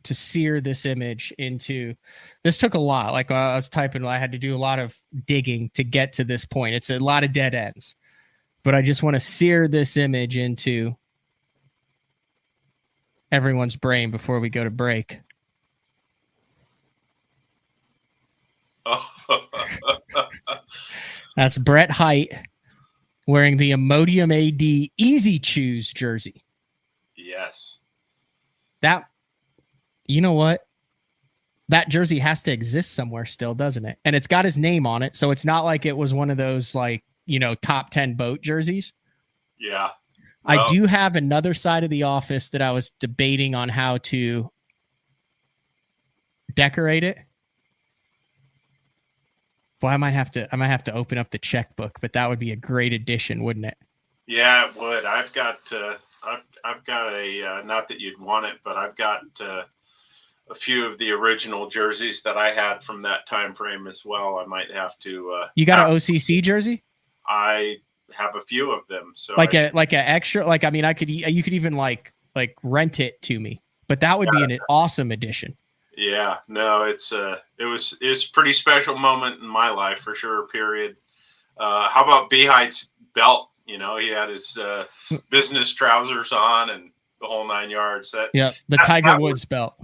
to sear this image into. This took a lot. Like I was typing, I had to do a lot of digging to get to this point. It's a lot of dead ends. But I just want to sear this image into everyone's brain before we go to break. That's Brett Hite wearing the Imodium AD Easy Choose jersey. Yes. That, you know what? That jersey has to exist somewhere still, doesn't it? And it's got his name on it. So it's not like it was one of those like, top 10 boat jerseys. Yeah. Well, I do have another side of the office that I was debating on how to decorate it. Well, I might have to open up the checkbook, but that would be a great addition, wouldn't it? Yeah, it would. I've got a not that you'd want it, but I've got a few of the original jerseys that I had from that time frame as well. I might have to. You got an OCC jersey? I have a few of them. So like an extra, like, I mean, you could even like rent it to me, but that would be an awesome addition. Yeah, no, it's a pretty special moment in my life for sure. Period. How about Behide's belt? He had his business trousers on and the whole 9 yards. The Tiger Woods belt.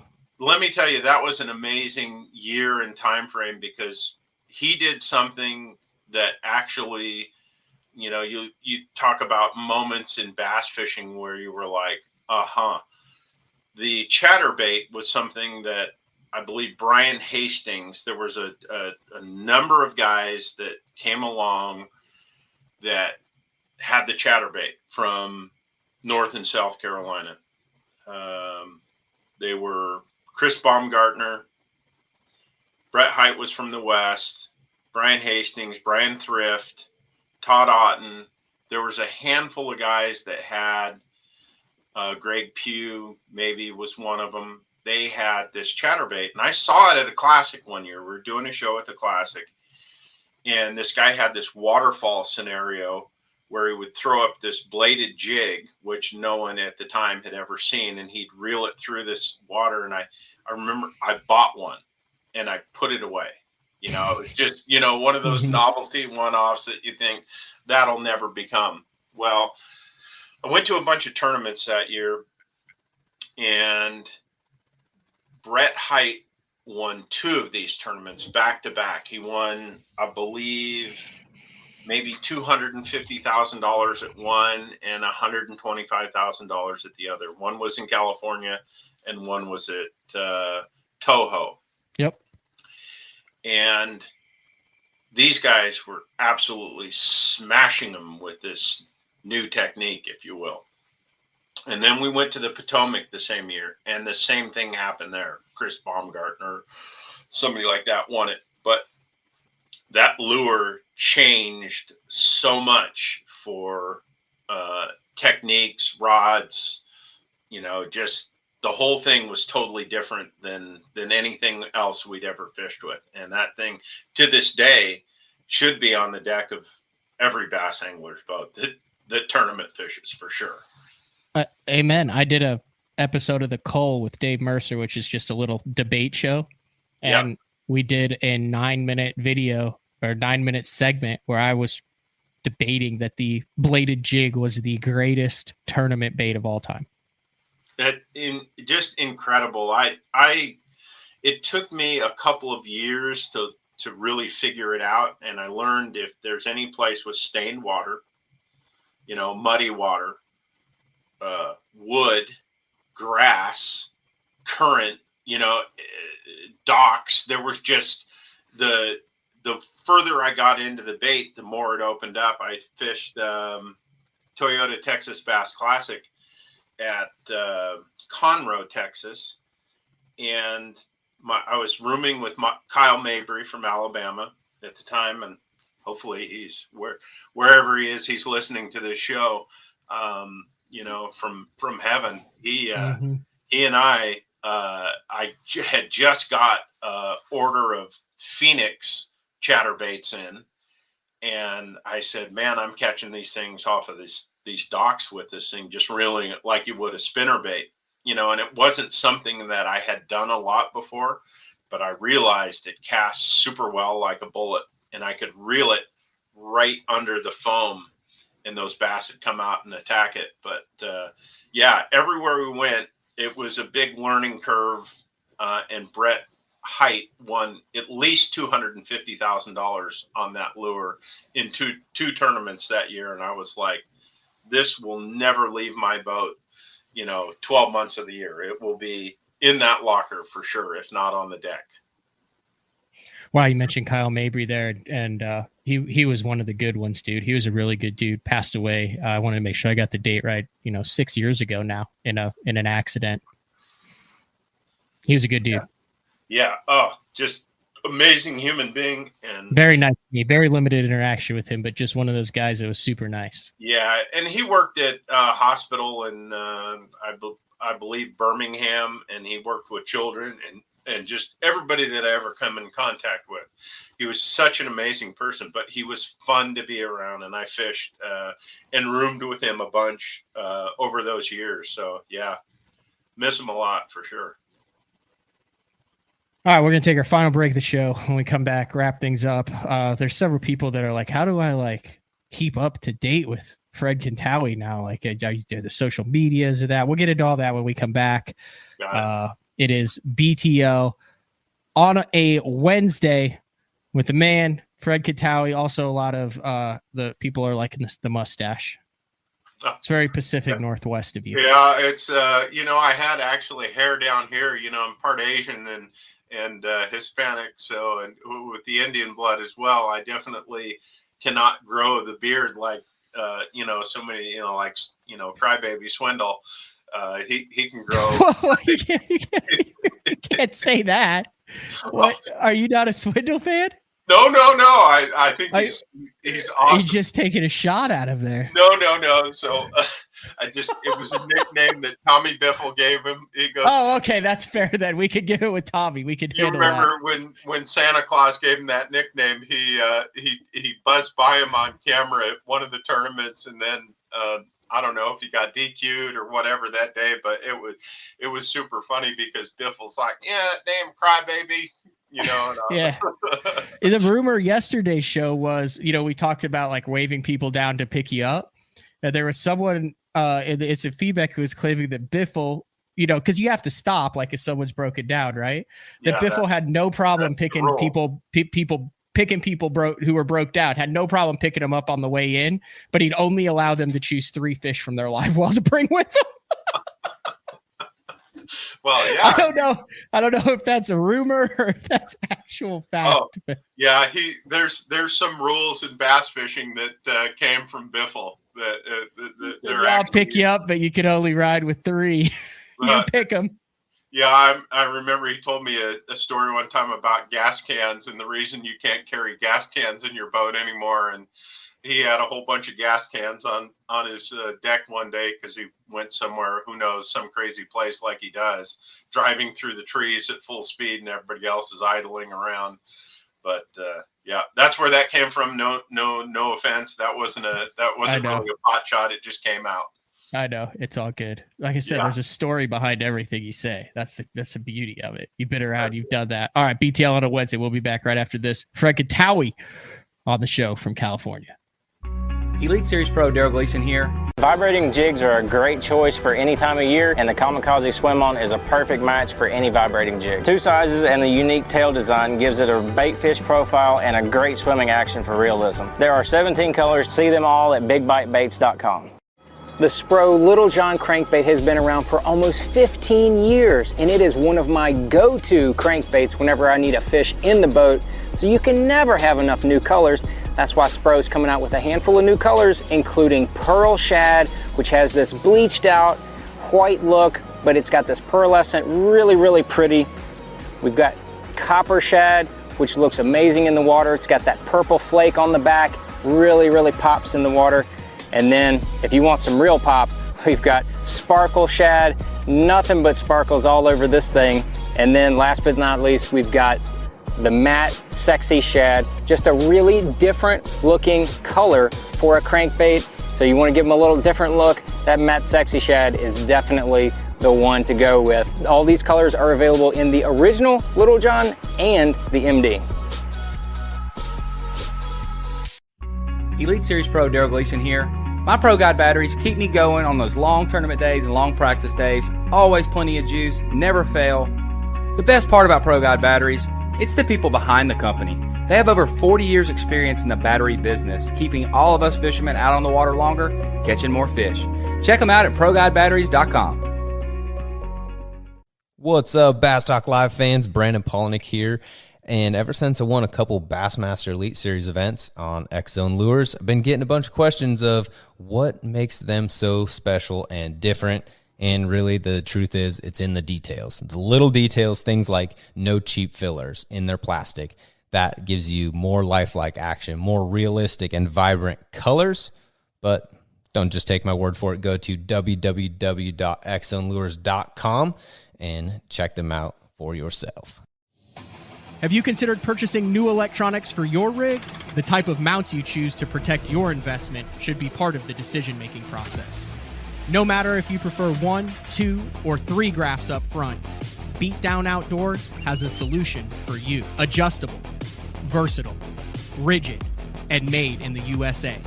Let me tell you, that was an amazing year and time frame because he did something that actually, you talk about moments in bass fishing where you were like, The chatterbait was something that I believe Brian Hastings, there was a number of guys that came along that had the chatterbait from North and South Carolina. They were Chris Baumgartner, Brett Hite was from the West, Brian Hastings, Brian Thrift, Todd Otten. There was a handful of guys that had Greg Pugh maybe was one of them. They had this chatterbait, and I saw it at a classic one year. We were doing a show at the classic, and this guy had this waterfall scenario where he would throw up this bladed jig, which no one at the time had ever seen, and he'd reel it through this water. And I remember I bought one, and I put it away. It was just, one of those novelty one-offs that you think that'll never become. Well, I went to a bunch of tournaments that year, and Brett Hite won 2 of these tournaments back to back. He won, I believe, maybe $250,000 at one and $125,000 at the other. One was in California and one was at Toho. Yep. And these guys were absolutely smashing them with this new technique, if you will. And then we went to the Potomac the same year, and the same thing happened there. Chris Baumgartner, somebody like that won it. But that lure changed so much for techniques, rods, just the whole thing was totally different than anything else we'd ever fished with. And that thing, to this day, should be on the deck of every bass angler's boat that tournament fishes for sure. Amen. I did a episode of The Cull with Dave Mercer, which is just a little debate show. And we did a 9-minute video or 9-minute segment where I was debating that the bladed jig was the greatest tournament bait of all time. Just incredible. It took me a couple of years to really figure it out. And I learned if there's any place with stained water, muddy water, wood, grass, current, docks. There was just the further I got into the bait, the more it opened up. I fished Toyota Texas Bass Classic at Conroe, Texas, and I was rooming with Kyle Mabry from Alabama at the time, and hopefully he's wherever he is, he's listening to this show. From heaven. He and I had just got order of Phoenix chatterbaits in, and I said, man, I'm catching these things off of these docks with this thing, just reeling it like you would a spinnerbait, and it wasn't something that I had done a lot before, but I realized it casts super well like a bullet, and I could reel it right under the foam, and those bass would come out and attack it. But everywhere we went, it was a big learning curve, and Brett Height won at least $250,000 on that lure in two tournaments that year. And I was like, this will never leave my boat, 12 months of the year. It will be in that locker for sure, if not on the deck. Wow, you mentioned Kyle Mabry there, and he was one of the good ones, dude. He was a really good dude. Passed away. I wanted to make sure I got the date right. 6 years ago now in an accident. He was a good dude. Yeah. Oh, just amazing human being, and very nice. Very limited interaction with him, but just one of those guys that was super nice. Yeah, and he worked at a hospital in I believe Birmingham, and he worked with children and just everybody that I ever come in contact with. He was such an amazing person, but he was fun to be around, and I fished and roomed with him a bunch over those years. So yeah, miss him a lot for sure. All right, we're going to take our final break of the show. When we come back, wrap things up. There's several people that are like, how do I keep up to date with Fred Contaoi now? The social medias of that. We'll get into all that when we come back. It is BTL on a Wednesday with the man, Fred Contaoi. Also, a lot of the people are liking the mustache. It's very Pacific Northwest of you. Yeah, it's, I had actually hair down here. I'm part Asian and Hispanic, so, and with the Indian blood as well, I definitely cannot grow the beard like so many Crybaby Swindle. He can grow. you can't say that. What, are you not a Swindle fan? No. I think he's awesome. He's just taking a shot out of there. No. So it was a nickname that Tommy Biffle gave him. He goes, oh, okay, that's fair. Then we could give it with Tommy. We could. You remember when Santa Claus gave him that nickname? He buzzed by him on camera at one of the tournaments, and then I don't know if he got DQ'd or whatever that day, but it was super funny because Biffle's like, yeah, damn crybaby. Yeah. The rumor yesterday's show was, we talked about waving people down to pick you up. And there was someone, it's a feedback who was claiming that Biffle, because you have to stop, if someone's broken down, right? That Biffle had no problem picking people who were broke down, had no problem picking them up on the way in, but he'd only allow them to choose 3 fish from their live well to bring with them. Well, yeah. I don't know if that's a rumor or if that's actual fact. Oh, yeah, there's some rules in bass fishing that came from Biffle that I'll pick you up, but you can only ride with 3. You pick them. Yeah, I remember he told me a story one time about gas cans and the reason you can't carry gas cans in your boat anymore. And he had a whole bunch of gas cans on his deck one day because he went somewhere, who knows, some crazy place like he does, driving through the trees at full speed and everybody else is idling around. But yeah, that's where that came from. No offense. That wasn't really a pot shot. It just came out. I know, it's all good. Like I said, There's a story behind everything you say. That's the beauty of it. You've been around, you've done that. All right, BTL on a Wednesday. We'll be back right after this. Fred Contaoi on the show from California. Elite Series Pro Daryl Gleason here. Vibrating jigs are a great choice for any time of year, and the Kamikaze Swim On is a perfect match for any vibrating jig. 2 sizes and the unique tail design gives it a bait fish profile and a great swimming action for realism. There are 17 colors. See them all at bigbitebaits.com. The Spro Little John crankbait has been around for almost 15 years, and it is one of my go-to crankbaits whenever I need a fish in the boat, so you can never have enough new colors. That's why Spro's coming out with a handful of new colors, including Pearl Shad, which has this bleached out white look, but it's got this pearlescent, really, really pretty. We've got Copper Shad, which looks amazing in the water. It's got that purple flake on the back, really, really pops in the water. And then if you want some real pop, we've got Sparkle Shad, nothing but sparkles all over this thing. And then last but not least, we've got the matte Sexy Shad, just a really different looking color for a crankbait. So you want to give them a little different look, that matte Sexy Shad is definitely the one to go with. All these colors are available in the original Little John and the MD. Elite Series Pro Daryl Gleason here. My Pro Guide batteries keep me going on those long tournament days and long practice days. Always plenty of juice, never fail. The best part about Pro Guide batteries, it's the people behind the company. They have over 40 years experience in the battery business, keeping all of us fishermen out on the water longer, catching more fish. Check them out at ProGuideBatteries.com. What's up, Bass Talk Live fans? Brandon Polnick here. And ever since I won a couple Bassmaster Elite Series events on X-Zone Lures, I've been getting a bunch of questions of what makes them so special and different. And really, the truth is, it's in the details. The little details, things like no cheap fillers in their plastic. That gives you more lifelike action, more realistic and vibrant colors. But don't just take my word for it. Go to www.xzonelures.com and check them out for yourself. Have you considered purchasing new electronics for your rig? The type of mounts you choose to protect your investment should be part of the decision-making process. No matter if you prefer 1, 2, or 3 graphs up front, Beatdown Outdoors has a solution for you. Adjustable, versatile, rigid, and made in the USA.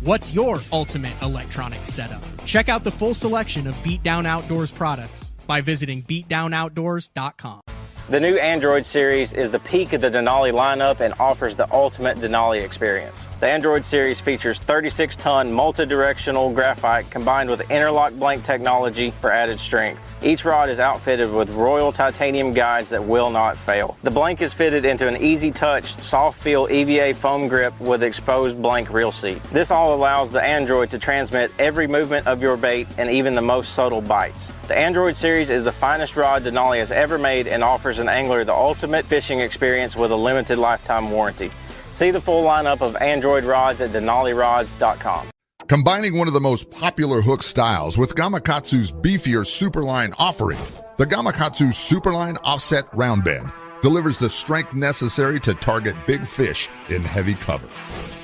What's your ultimate electronics setup? Check out the full selection of Beatdown Outdoors products by visiting beatdownoutdoors.com. The new Android series is the peak of the Denali lineup and offers the ultimate Denali experience. The Android series features 36-ton multi-directional graphite combined with interlock blank technology for added strength. Each rod is outfitted with Royal titanium guides that will not fail. The blank is fitted into an easy-touch, soft-feel EVA foam grip with exposed blank reel seat. This all allows the Android to transmit every movement of your bait and even the most subtle bites. The Android series is the finest rod Denali has ever made and offers an angler the ultimate fishing experience with a limited lifetime warranty. See the full lineup of Android rods at DenaliRods.com. Combining one of the most popular hook styles with Gamakatsu's beefier Superline offering, the Gamakatsu Superline Offset Round Bend delivers the strength necessary to target big fish in heavy cover.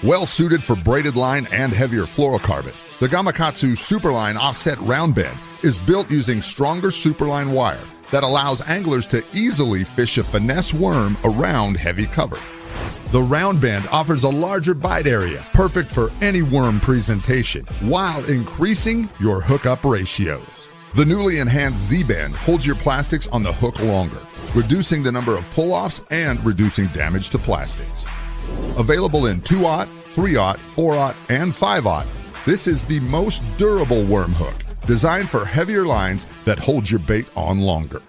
Well suited for braided line and heavier fluorocarbon, the Gamakatsu Superline Offset Round Bend is built using stronger Superline wire that allows anglers to easily fish a finesse worm around heavy cover. The round bend offers a larger bite area, perfect for any worm presentation, while increasing your hookup ratios. The newly enhanced Z-Bend holds your plastics on the hook longer, reducing the number of pull-offs and reducing damage to plastics. Available in 2/0, 3/0, 4/0, and 5/0, this is the most durable worm hook, designed for heavier lines that hold your bait on longer.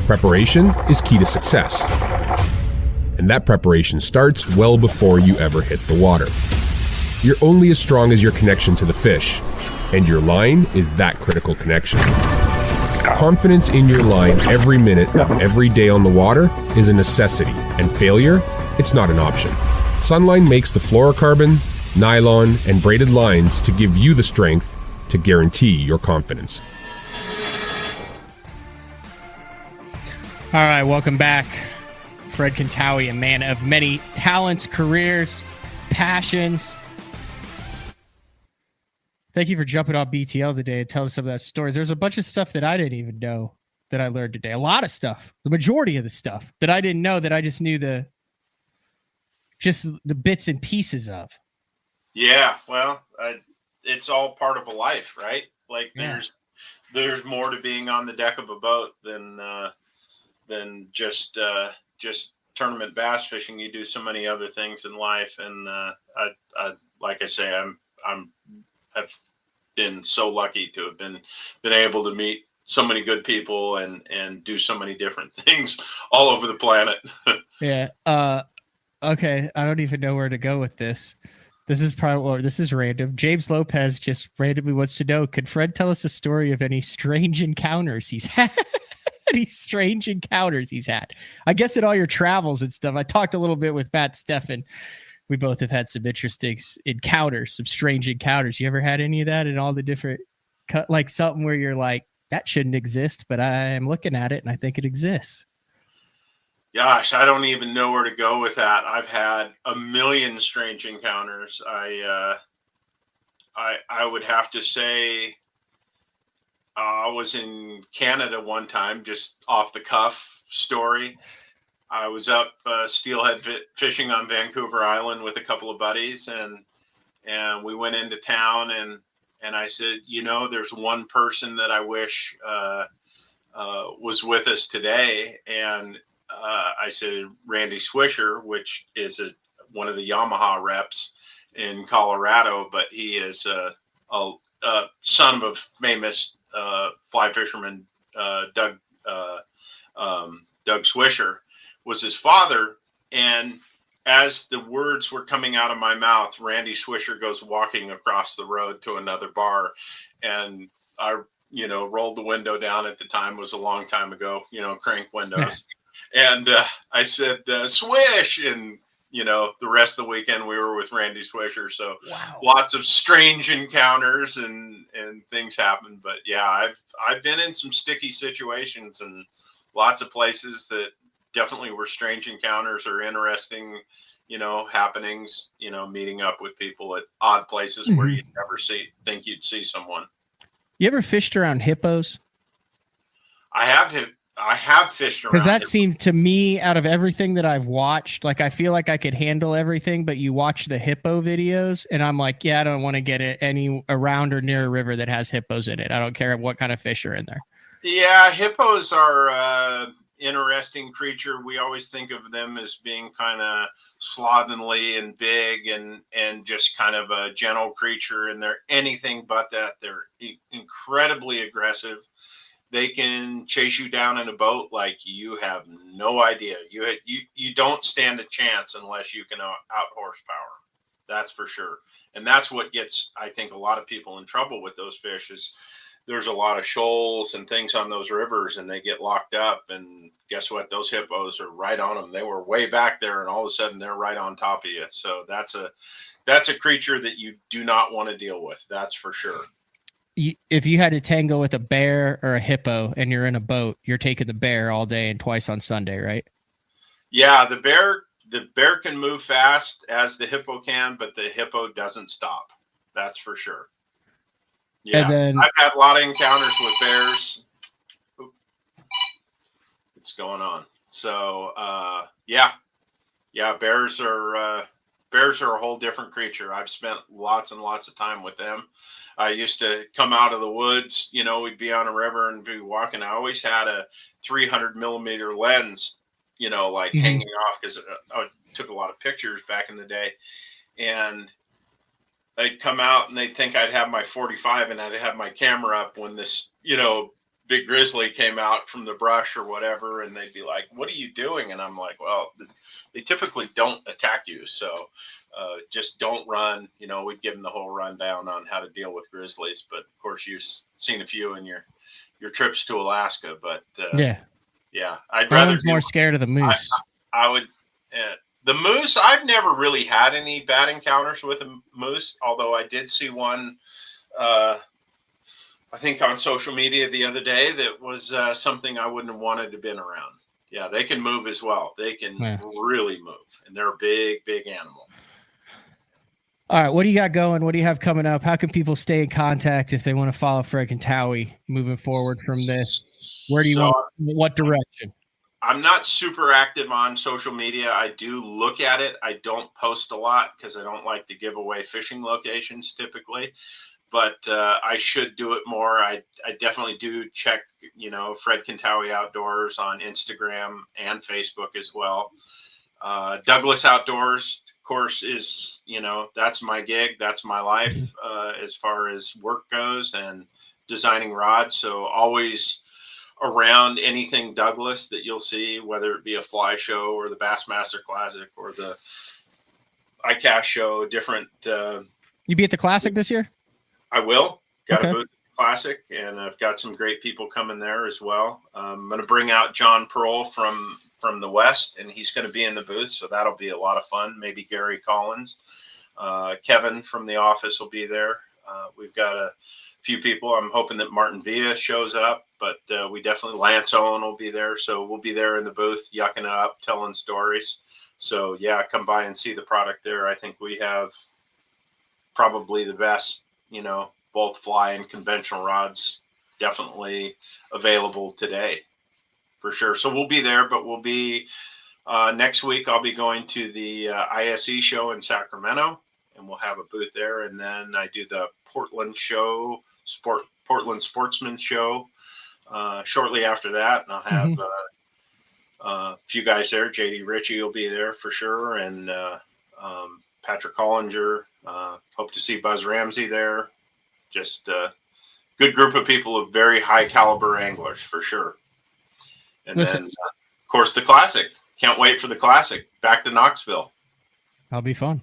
Preparation is key to success. And that preparation starts well before you ever hit the water. You're only as strong as your connection to the fish, and your line is that critical connection. Confidence in your line every minute of every day on the water is a necessity, and failure, it's not an option. Sunline makes the fluorocarbon, nylon, and braided lines to give you the strength to guarantee your confidence. All right, welcome back. Fred Contaoi, a man of many talents, careers, passions. Thank you for jumping on BTL today and telling us some of that stories. There's a bunch of stuff that I didn't even know that I learned today. A lot of stuff. The majority of the stuff that I didn't know that I just knew the bits and pieces of. Yeah, well, it's all part of a life, right? Like there's more to being on the deck of a boat than just tournament bass fishing, you do so many other things in life. And I like I say, I've been so lucky to have been able to meet so many good people and do so many different things all over the planet. Yeah. Okay. I don't even know where to go with this. This is random. James Lopez just randomly wants to know, could Fred tell us a story of any strange encounters he's had? Any strange encounters he's had? I guess in all your travels and stuff. I talked a little bit with Matt Steffen. We both have had some interesting encounters, some strange encounters. You ever had any of that in all the different, like something where you're like, that shouldn't exist, but I'm looking at it and I think it exists? Gosh, I don't even know where to go with that. I've had a million strange encounters. I would have to say I was in Canada one time, just off the cuff story. I was up steelhead fishing on Vancouver Island with a couple of buddies, and we went into town, and I said, there's one person that I wish was with us today, and I said Randy Swisher, which is one of the Yamaha reps in Colorado, but he is a son of famous fly fisherman Doug Swisher was his father. And as the words were coming out of my mouth, Randy Swisher goes walking across the road to another bar, and I rolled the window down. At the time, it was a long time ago, crank windows. And I said, Swish. And, the rest of the weekend we were with Randy Swisher. So Lots of strange encounters and things happen. But yeah, I've been in some sticky situations and lots of places that definitely were strange encounters or interesting, happenings, meeting up with people at odd places where you'd never think you'd see someone. You ever fished around hippos? I have fished around. Because that seemed to me, out of everything that I've watched, like I feel like I could handle everything, but you watch the hippo videos and I'm like, yeah, I don't want to get it any around or near a river that has hippos in it. I don't care what kind of fish are in there. Yeah, hippos are interesting creature. We always think of them as being kind of slovenly and big and just kind of a gentle creature, and they're anything but that. They're incredibly aggressive. They can chase you down in a boat like you have no idea. You don't stand a chance unless you can out horsepower. That's for sure. And that's what gets, I think, a lot of people in trouble with those fish is there's a lot of shoals and things on those rivers, and they get locked up. And guess what? Those hippos are right on them. They were way back there, and all of a sudden they're right on top of you. So that's a creature that you do not want to deal with. That's for sure. If you had to tango with a bear or a hippo and you're in a boat, you're taking the bear all day and twice on Sunday, right? Yeah, the bear can move fast as the hippo can, but the hippo doesn't stop. That's for sure. Yeah, and then, I've had a lot of encounters with bears. What's going on? So, yeah, bears are a whole different creature. I've spent lots and lots of time with them. I used to come out of the woods, we'd be on a river and be walking. I always had a 300 millimeter lens, hanging off because I took a lot of pictures back in the day. And they'd come out and they'd think I'd have my 45 and I'd have my camera up when this, big grizzly came out from the brush or whatever. And they'd be like, what are you doing? And I'm like, well, they typically don't attack you. So just don't run. We'd give them the whole rundown on how to deal with grizzlies. But of course, you've seen a few in your trips to Alaska. But yeah, I'd rather be more scared of the moose. I would. The moose, I've never really had any bad encounters with a moose, although I did see one, I think on social media the other day that was something I wouldn't have wanted to have been around. Yeah, they can move as well. They can really move, and they're a big, big animal. All right, what do you got going? What do you have coming up? How can people stay in contact if they want to follow Fred Contaoi moving forward from this? Where do you want? What direction? I'm not super active on social media. I do look at it. I don't post a lot because I don't like to give away fishing locations typically, but I should do it more. I definitely do check, Fred Contaoi Outdoors on Instagram and Facebook as well. Douglas Outdoors, of course, is, that's my gig. That's my life as far as work goes and designing rods. So always around anything Douglas that you'll see, whether it be a fly show or the Bassmaster Classic or the ICAST show, different. You be at the Classic this year? I will. Got Okay. a booth at the Classic, and I've got some great people coming there as well. I'm going to bring out John Pearl from the West, and he's going to be in the booth, so that'll be a lot of fun. Maybe Gary Collins. Kevin from the office will be there. We've got a few people. I'm hoping that Martin Villa shows up, but we definitely, Lance Owen will be there. So we'll be there in the booth, yucking it up, telling stories. So yeah, come by and see the product there. I think we have probably the best, both fly and conventional rods definitely available today for sure. So we'll be there, but we'll be next week. I'll be going to the ISE show in Sacramento, and we'll have a booth there. And then I do the Portland Sportsman show shortly after that. And I'll have a few guys there. JD Ritchie will be there for sure. And Patrick Hollinger. Hope to see Buzz Ramsey there. Just a good group of people of very high caliber anglers for sure. And then, of course, the Classic. Can't wait for the Classic. Back to Knoxville. That'll be fun.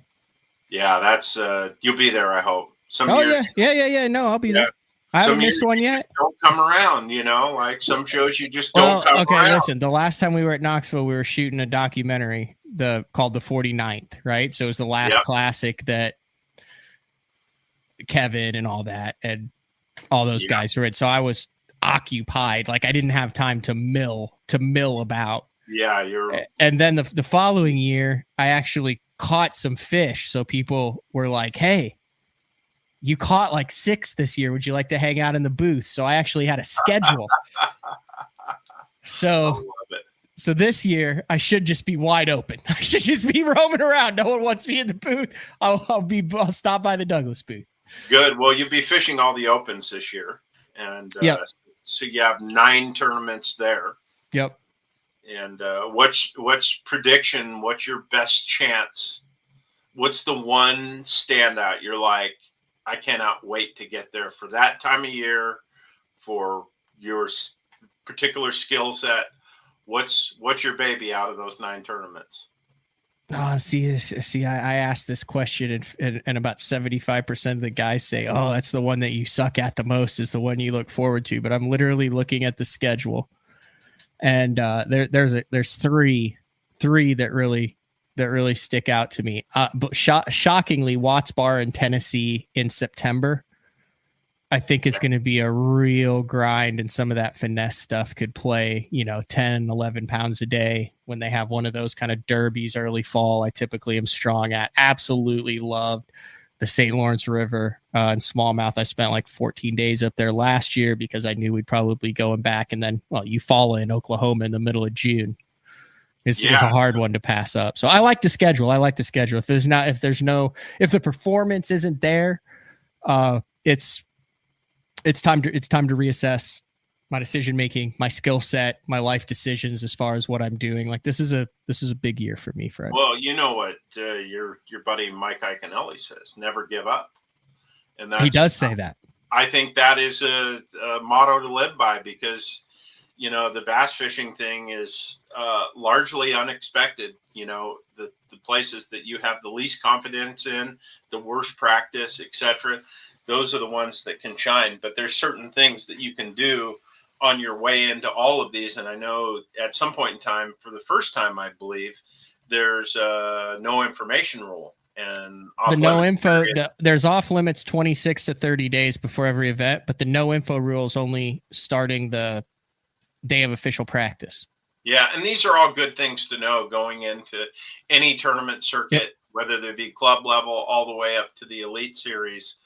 Yeah, that's you'll be there, I hope. Yeah. No, I'll be there. I haven't missed one yet. Don't come around, like some shows you just don't come around. Listen, the last time we were at Knoxville, we were shooting a documentary called The 49th, right? So it was the last Classic that Kevin and all that and all those guys were at. So I was occupied. Like I didn't have time to mill about. Yeah, and then the following year, I actually caught some fish. So people were like, "Hey, you caught like 6 this year. Would you like to hang out in the booth?" So I actually had a schedule. So this year I should just be wide open. I should just be roaming around. No one wants me in the booth. I'll stop by the Douglas booth. Good. Well, you'll be fishing all the opens this year, and so you have 9 tournaments there. Yep. And what's prediction? What's your best chance? What's the one standout? You're like, I cannot wait to get there for that time of year, for your particular skill set. What's your baby out of those 9 tournaments? Oh, see, I asked this question and about 75% of the guys say, "Oh, that's the one that you suck at the most is the one you look forward to." But I'm literally looking at the schedule, and there's three that really stick out to me. But shockingly, Watts Bar in Tennessee in September, I think it's going to be a real grind, and some of that finesse stuff could play, 10, 11 pounds a day when they have one of those kind of derbies early fall. I typically am strong at. Absolutely loved the St. Lawrence River and smallmouth. I spent like 14 days up there last year because I knew we'd probably be going back. And then, Eufaula in Oklahoma in the middle of June. It's a hard one to pass up. So I like the schedule. If the performance isn't there, it's time to reassess my decision making, my skill set, my life decisions as far as what I'm doing. Like this is a big year for me, Fred. Well, you know what your buddy Mike Iaconelli says: never give up. And he does say that. I think that is a motto to live by, because the bass fishing thing is largely unexpected. The places that you have the least confidence in, the worst practice, etc. Those are the ones that can shine. But there's certain things that you can do on your way into all of these. And I know at some point in time, for the first time, I believe, there's a no information rule. And the no info, there's off limits 26 to 30 days before every event, but the no info rule is only starting the day of official practice. Yeah, and these are all good things to know going into any tournament circuit, whether they be club level all the way up to the elite series.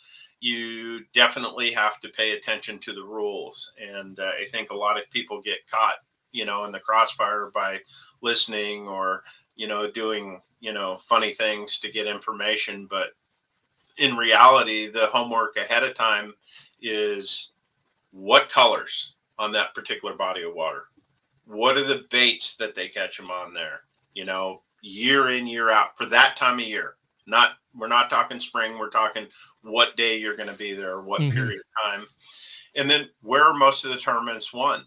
You definitely have to pay attention to the rules. And I think a lot of people get caught, in the crossfire by listening or, doing, funny things to get information. But in reality, the homework ahead of time is what colors on that particular body of water. What are the baits that they catch them on there? year in, year out for that time of year. We're not talking spring. We're talking what day you're going to be there, what period of time. And then where are most of the tournaments won?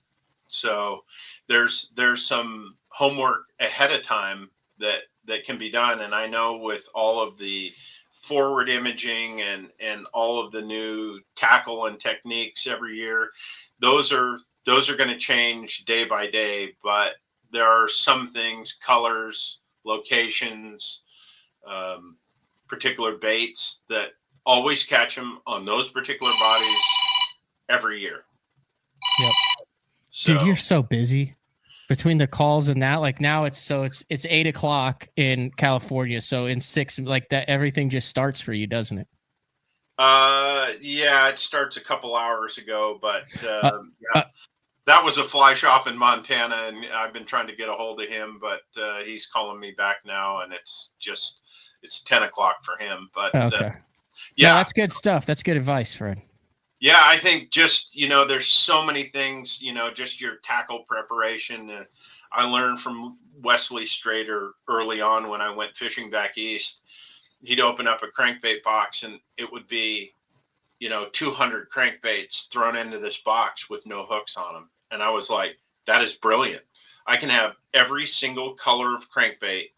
So there's some homework ahead of time that can be done. And I know with all of the forward imaging and all of the new tackle and techniques every year, those are going to change day by day, but there are some things, colors, locations, particular baits that always catch them on those particular bodies every year. Yep. So, dude, you're so busy between the calls and that. Like now it's 8:00 in California. So in 6, like that, everything just starts for you, doesn't it? Yeah, it starts a couple hours ago, but that was a fly shop in Montana, and I've been trying to get a hold of him, but he's calling me back now, and it's 10:00 for him. But okay. Yeah, no, that's good stuff. That's good advice, Fred. Yeah, I think just, there's so many things, just your tackle preparation. I learned from Wesley Strader early on when I went fishing back east. He'd open up a crankbait box and it would be, 200 crankbaits thrown into this box with no hooks on them. And I was like, that is brilliant. I can have every single color of crankbait,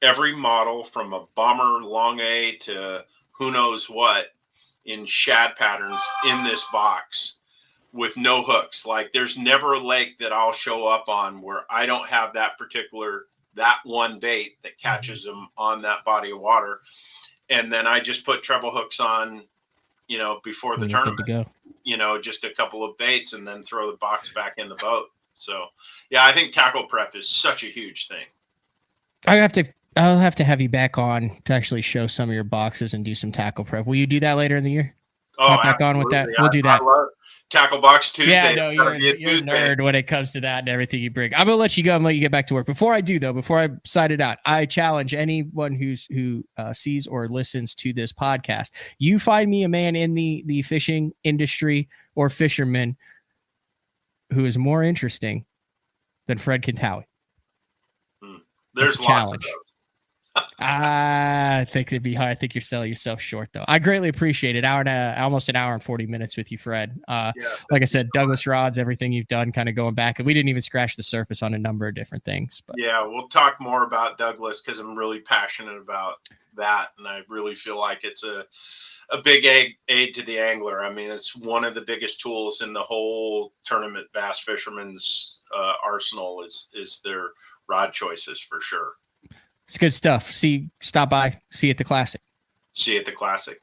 every model from a bomber long A to who knows what, in shad patterns in this box with no hooks. Like there's never a lake that I'll show up on where I don't have that one bait that catches them on that body of water. And then I just put treble hooks on, before the tournament, just a couple of baits and then throw the box back in the boat. So yeah, I think tackle prep is such a huge thing. I'll have to have you back on to actually show some of your boxes and do some tackle prep. Will you do that later in the year? Oh, back on with that. We'll do that. I love Tackle Box Tuesday. Yeah, no, you're a nerd when it comes to that and everything you bring. I'm gonna let you go and let you get back to work. Before I do, though, before I sign it out, I challenge anyone who sees or listens to this podcast. You find me a man in the fishing industry or fisherman who is more interesting than Fred Contaoi. There's lots of those. I think it'd be hard. I think you're selling yourself short, though. I greatly appreciate it. Almost an hour and 40 minutes with you, Fred. Like I said, Douglas rods, everything you've done, kind of going back, and we didn't even scratch the surface on a number of different things. But yeah, we'll talk more about Douglas because I'm really passionate about that, and I really feel like it's a big aid to the angler. I mean, it's one of the biggest tools in the whole tournament bass fisherman's arsenal is their rod choices for sure. It's good stuff. Stop by. See you at the Classic. See you at the Classic.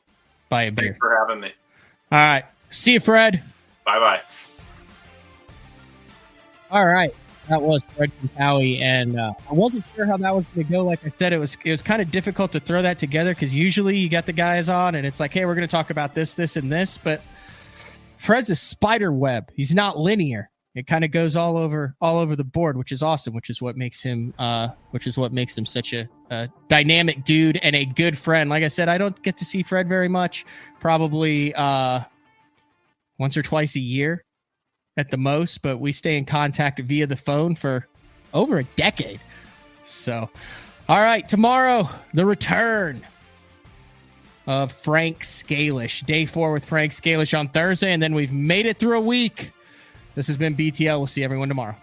Buy a beer. Thanks for having me. All right. See you, Fred. Bye-bye. All right. That was Fred Contaoi, and I wasn't sure how that was going to go. Like I said, it was kind of difficult to throw that together because usually you got the guys on, and it's like, hey, we're going to talk about this, this, and this. But Fred's a spider web. He's not linear. It kind of goes all over the board, which is awesome, which is what makes him such a dynamic dude and a good friend. Like I said, I don't get to see Fred very much, probably once or twice a year at the most, but we stay in contact via the phone for over a decade. So, all right, tomorrow, the return of Frank Scalish. Day 4 with Frank Scalish on Thursday, and then we've made it through a week. This has been BTL. We'll see everyone tomorrow.